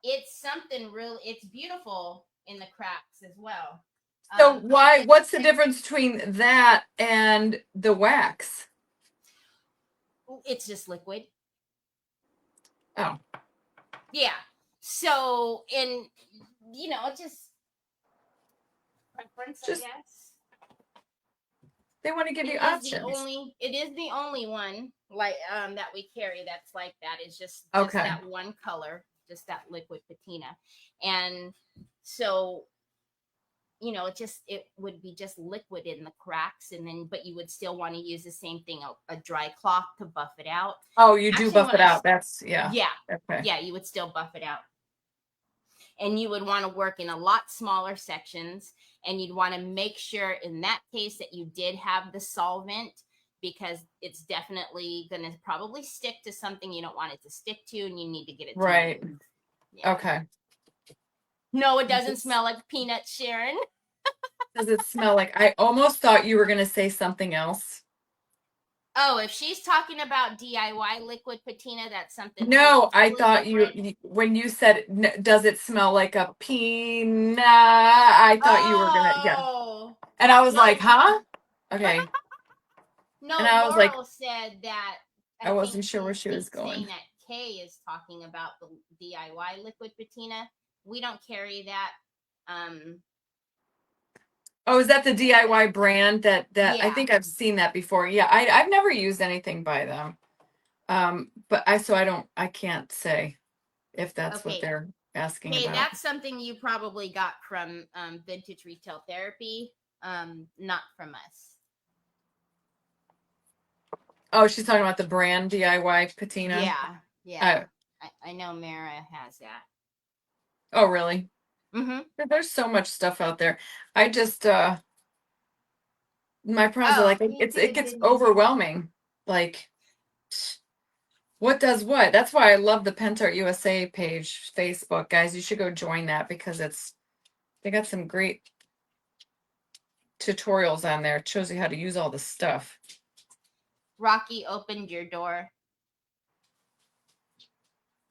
it's something real. It's beautiful in the cracks as well. So what's the difference between that and the wax? It's just liquid. Oh. Yeah. So, just preference, I guess. They want to give you options. It is the only one like that we carry that's like that. Is just that one color, just that liquid patina. And so it would be just liquid in the cracks, but you would still want to use the same thing, a dry cloth to buff it out. Oh, you do buff it out. That's, yeah. Yeah. Okay. Yeah, you would still buff it out. And you would want to work in a lot smaller sections, and you'd want to make sure in that case that you did have the solvent because it's definitely going to probably stick to something you don't want it to stick to, and you need to get it to Right. move. Yeah. Okay. No, it doesn't smell like peanuts, Sharon. Does it smell like, I almost thought you were going to say something else. Oh, if she's talking about DIY liquid patina, that's something No, I totally thought different. when you said, does it smell like a peanut? I thought you were going to, yeah. Oh. And I was No. like, huh? Okay. No, And I was like, Laurel said that I I think wasn't sure where she's she was saying going. that Kay is talking about the DIY liquid patina. We don't carry that. Oh, is that the DIY brand that I Yeah. think I've seen that before. Yeah, I've never used anything by them. But I can't say if that's what Okay. they're asking Hey, about. that's something you probably got from Vintage Retail Therapy, not from us. Oh, she's talking about the brand DIY patina. Yeah. I know Mara has that. Oh, really? Mm-hmm. There's so much stuff out there. I just my friends are Oh, like it gets overwhelming. Like what does what? That's why I love the Pentart USA page, Facebook. Guys, you should go join that because they got some great tutorials on there. It shows you how to use all the stuff. Rocky opened your door.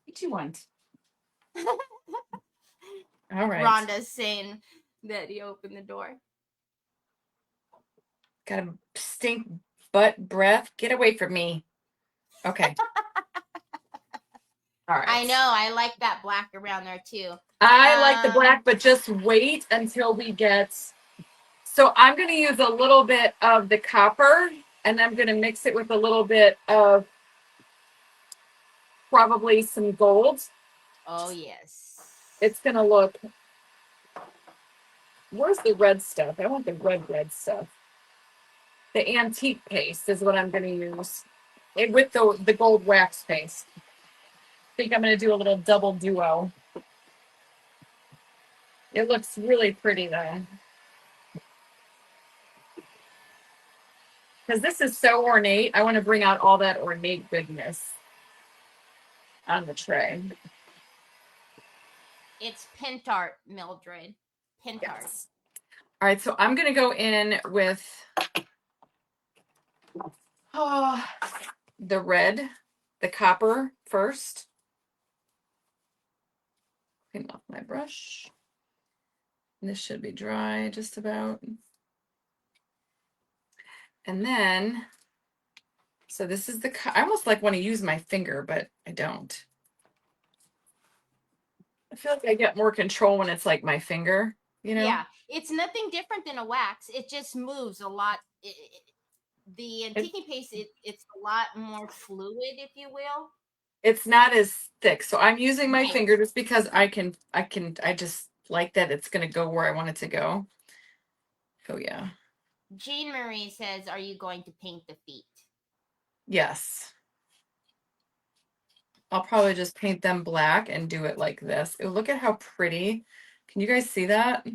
What do you want? All right. Rhonda's saying that he opened the door. Got a stink butt breath. Get away from me. Okay. All right. I know. I like that black around there too. I like the black, but just wait until we get. So I'm going to use a little bit of the copper, and I'm going to mix it with a little bit of probably some gold. Oh, yes. It's going to look. Where's the red stuff? I want the red stuff. The antique paste is what I'm going to use with the gold wax paste. I think I'm going to do a little double duo. It looks really pretty though. Because this is so ornate, I want to bring out all that ornate goodness on the tray. It's Pentart, Mildred. Pentart. Yes. All right, so I'm going to go in with the red, the copper first. Clean off my brush. And this should be dry just about. And then, so this is I almost like want to use my finger, but I don't. I feel like I get more control when it's like my finger, you know? Yeah, it's nothing different than a wax. It just moves a lot. The antiquing paste, it's a lot more fluid, if you will. It's not as thick. So I'm using my finger just because I just like that it's going to go where I want it to go. Oh, yeah. Jean Marie says, are you going to paint the feet? Yes. I'll probably just paint them black and do it like this. Ooh, look at how pretty. Can you guys see that?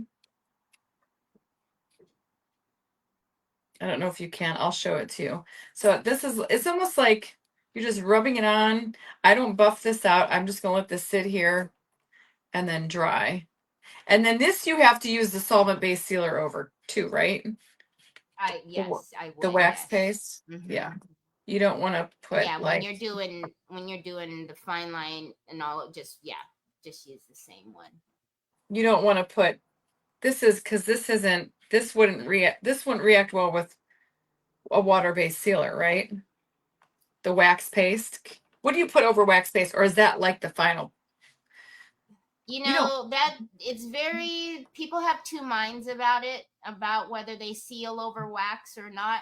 I don't know if you can. I'll show it to you. So it's almost like you're just rubbing it on. I don't buff this out. I'm just going to let this sit here and then dry. And then this you have to use the solvent-based sealer over too, right? Yes, I would. The wax yes. paste. Mm-hmm. Yeah. You don't want to put when you're doing the fine line and all, just use the same one. You don't want to put because this wouldn't react well with a water-based sealer, right? The wax paste. What do you put over wax paste, or is that like the final? That it's very, people have two minds about it, about whether they seal over wax or not.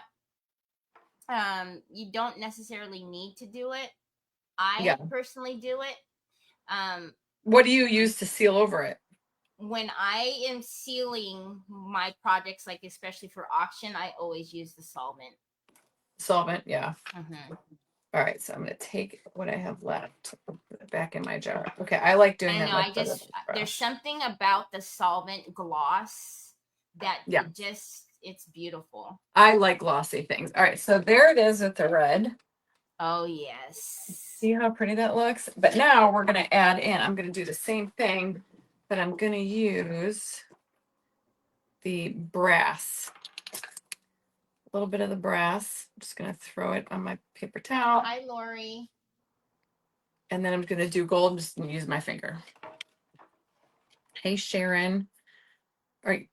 You don't necessarily need to do it. I personally do it. What do you use to seal over it? When I am sealing my projects, like especially for auction, I always use the solvent. Solvent, yeah. Mm-hmm. All right, so I'm going to take what I have left, put it back in my jar. Okay, I like doing that. There's something about the solvent gloss that it just it's beautiful. I like glossy things. All right, so there it is with the red. Oh yes. See how pretty that looks? But now we're gonna add in, I'm gonna do the same thing, but I'm gonna use the brass. A little bit of the brass. I'm just gonna throw it on my paper towel. Hi, Lori. And then I'm gonna do gold, I'm just gonna use my finger. Hey Sharon. All right.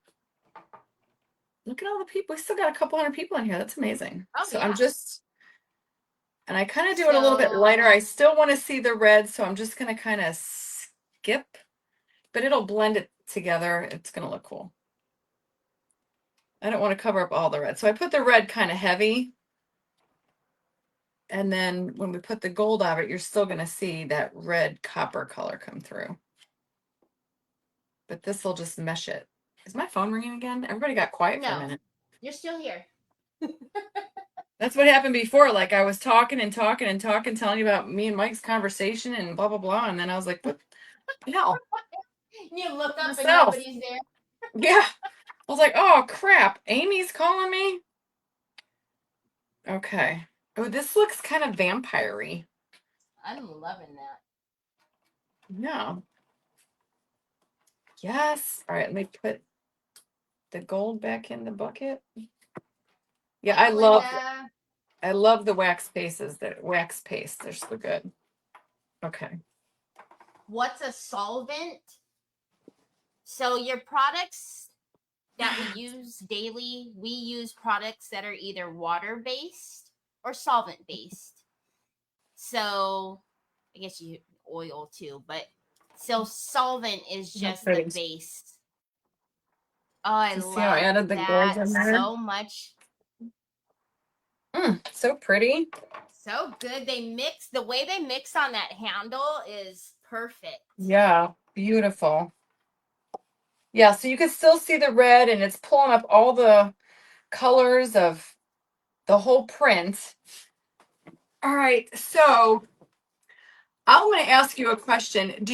Look at all the people. We still got a couple hundred people in here. That's amazing. Oh, So yeah. and I kind of do it a little bit lighter. I still want to see the red, so I'm just gonna kind of skip, but it'll blend it together. It's gonna look cool. I don't want to cover up all the red. So I put the red kind of heavy. And then when we put the gold on it, you're still gonna see that red copper color come through. But this will just mesh it. Is my phone ringing again? Everybody got quiet for a minute. You're still here. That's what happened before. Like I was talking and talking and talking, telling you about me and Mike's conversation and blah, blah, blah. And then I was like, what the hell? You look up and Myself. nobody's there. Yeah. I was like, oh crap. Amy's calling me. Okay. Oh, this looks kind of vampire-y. I'm loving that. Yeah. Yes. All right, let me put the gold back in the bucket. Yeah, Hey, I love the wax paces. The wax paste. They're so good. Okay. What's a solvent? So your products that we use daily, we use products that are either water-based or solvent-based. So I guess you oil too, but so solvent is just the base. Oh, I love how I added the gold in there? so much. So pretty. So good. The way they mix on that handle is perfect. Yeah, beautiful. Yeah, so you can still see the red and it's pulling up all the colors of the whole print. All right, so I want to ask you a question.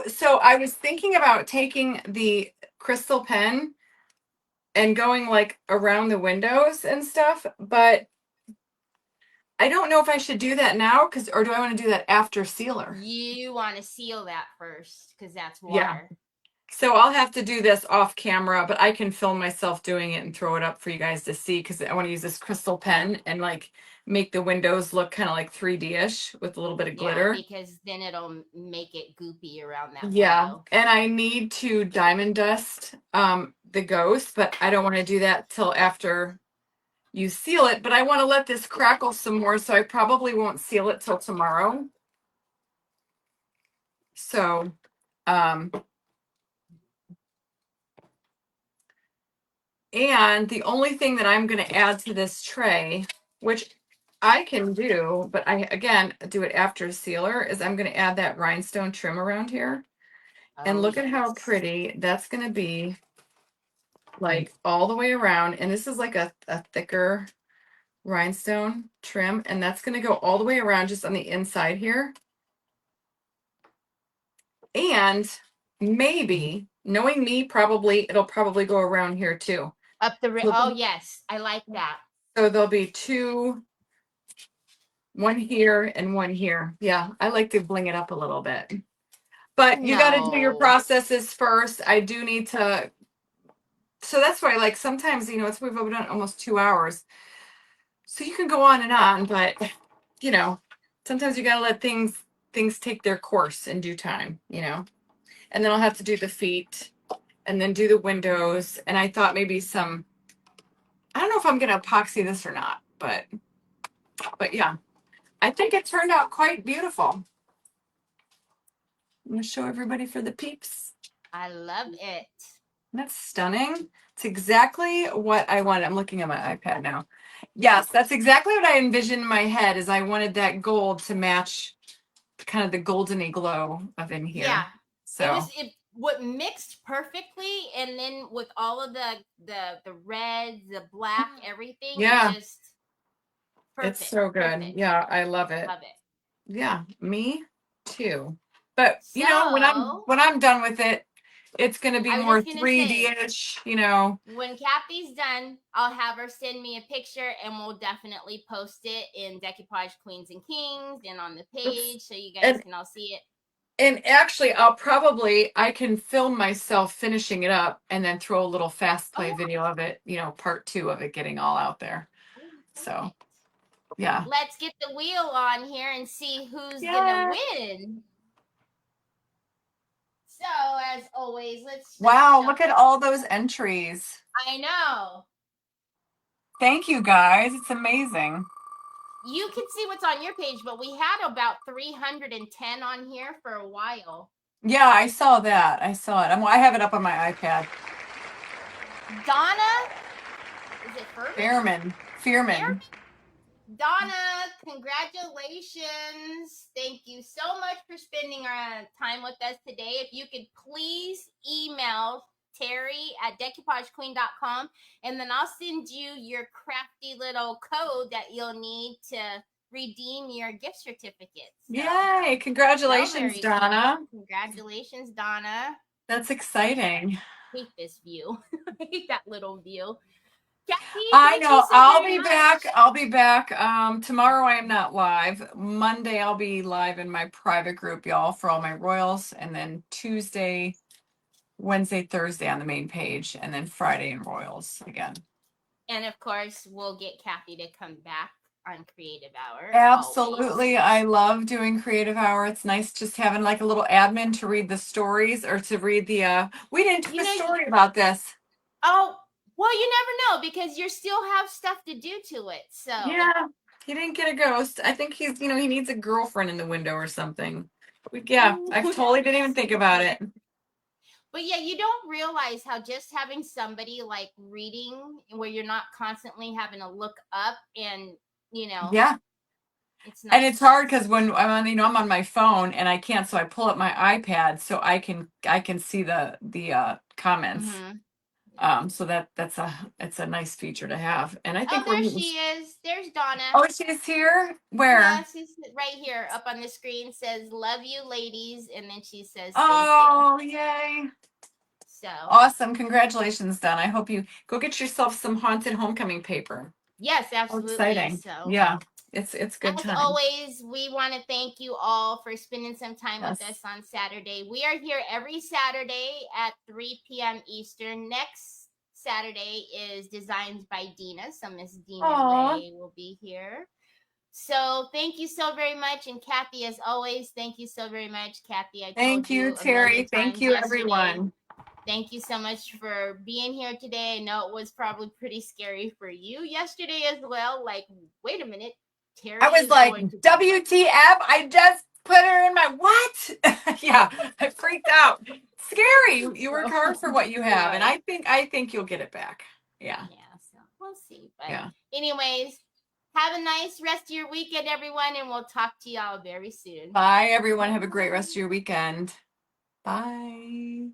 So I was thinking about taking the crystal pen and going like around the windows and stuff, but I don't know if I should do that now or do I want to do that after sealer? You want to seal that first because that's water. Yeah. So I'll have to do this off camera, but I can film myself doing it and throw it up for you guys to see because I want to use this crystal pen and like make the windows look kind of like 3D-ish with a little bit of glitter. Because then it'll make it goopy around that window. And I need to diamond dust the ghost, but I don't want to do that till after you seal it. But I want to let this crackle some more, so I probably won't seal it till tomorrow. So and the only thing that I'm going to add to this tray, which I can do, but I, again, do it after sealer, is I'm going to add that rhinestone trim around here. And look at how pretty that's going to be, like all the way around. And this is like a thicker rhinestone trim. And that's going to go all the way around just on the inside here. And maybe, knowing me, it'll probably go around here too. Up the oh yes, I like that. So there'll be one here and one here. Yeah, I like to bling it up a little bit. But you got to do your processes first. I do need to. So that's why, like, sometimes, we've done almost 2 hours. So you can go on and on, but, sometimes you got to let things take their course in due time, And then I'll have to do the feet and then do the windows. And I thought maybe I don't know if I'm going to epoxy this or not, but yeah, I think it turned out quite beautiful. I'm going to show everybody for the peeps. I love it. That's stunning. It's exactly what I wanted. I'm looking at my iPad now. Yes, that's exactly what I envisioned in my head, is I wanted that gold to match kind of the goldeny glow of in here. Yeah. So what mixed perfectly, and then with all of the red, the black, everything. Yeah. Just perfect. It's so good. Perfect. Yeah, I love it. Love it. Yeah, me too. But when I'm done with it, It's going to be I was more just gonna say, 3D-ish, you know. when Kathy's done, I'll have her send me a picture and we'll definitely post it in Decoupage Queens and Kings and on the page so you guys And can all see it. and actually, I can film myself finishing it up and then throw a little fast Oh play yeah. video of it, you know, part 2 of it getting all out there. Oh, So, perfect. yeah. Let's get the wheel on here and see who's gonna Yeah. win. So as always, let's just Wow, look at shuffle. all those entries. I know. Thank you guys. It's amazing. You can see what's on your page, but we had about 310 on here for a while. Yeah, I saw that. I saw it. I have it up on my iPad. Donna, is it Furman? Fearman. Donna, congratulations. Thank you so much for spending our time with us today. If you could please email Teri at decoupagequeen.com and then I'll send you your crafty little code that you'll need to redeem your gift certificate. So, Yay. Congratulations, very Donna. cool. Congratulations, Donna. That's exciting. I hate this view. I hate that little view. Kathy, I thank you know. so very much. I'll be back. Tomorrow I am not live. Monday I'll be live in my private group, y'all, for all my royals. And then Tuesday, Wednesday, Thursday on the main page. And then Friday in royals again. And of course, we'll get Kathy to come back on Creative Hour. Absolutely. Always. I love doing creative hour. It's nice just having like a little admin to read the stories or to read the we didn't do You a know, story about this. oh, well, you never know because you still have stuff to do to it. So, Yeah. He didn't get a ghost. I think he's, he needs a girlfriend in the window or something. Yeah, I totally didn't even think about it. but yeah, you don't realize how just having somebody like reading where you're not constantly having to look up and, Yeah. it's And nice. it's hard because when I'm on, I'm on my phone and I can't, so I pull up my iPad so I can see the comments. Mm-hmm. So it's a nice feature to have. And I Oh, think there she is. There's Donna. oh, she's here. Yeah, Where? she's right here up on the screen. Says "Love you, ladies," and then she says "Thank you." Oh, yay! So Awesome! Congratulations, Don. I hope you go get yourself some haunted homecoming paper. yes, Oh, absolutely. exciting! So Yeah, it's good as time. always, we want to thank you all for spending some time with us Yes. on Saturday. We are here every Saturday at 3 p.m. Eastern. Next Saturday is Designs by Dina, so Miss Dina Aw. Ray will be here. So thank you so very much. And Kathy, as always, thank you so very much. Kathy, I told Thank you, you a million Teri. Thank times you, yesterday. everyone. Thank you so much for being here today. I know it was probably pretty scary for you yesterday as well. Like, wait a minute, I Teri was is like, going to be. WTF? I just put her in my what? Yeah, I freaked out. Scary. You work So, hard for what you have, and right. I think you'll get it back. Yeah. Yeah, so we'll see. But, Yeah. anyways, have a nice rest of your weekend, everyone, and we'll talk to y'all very soon. Bye, everyone. Have a great rest of your weekend. Bye.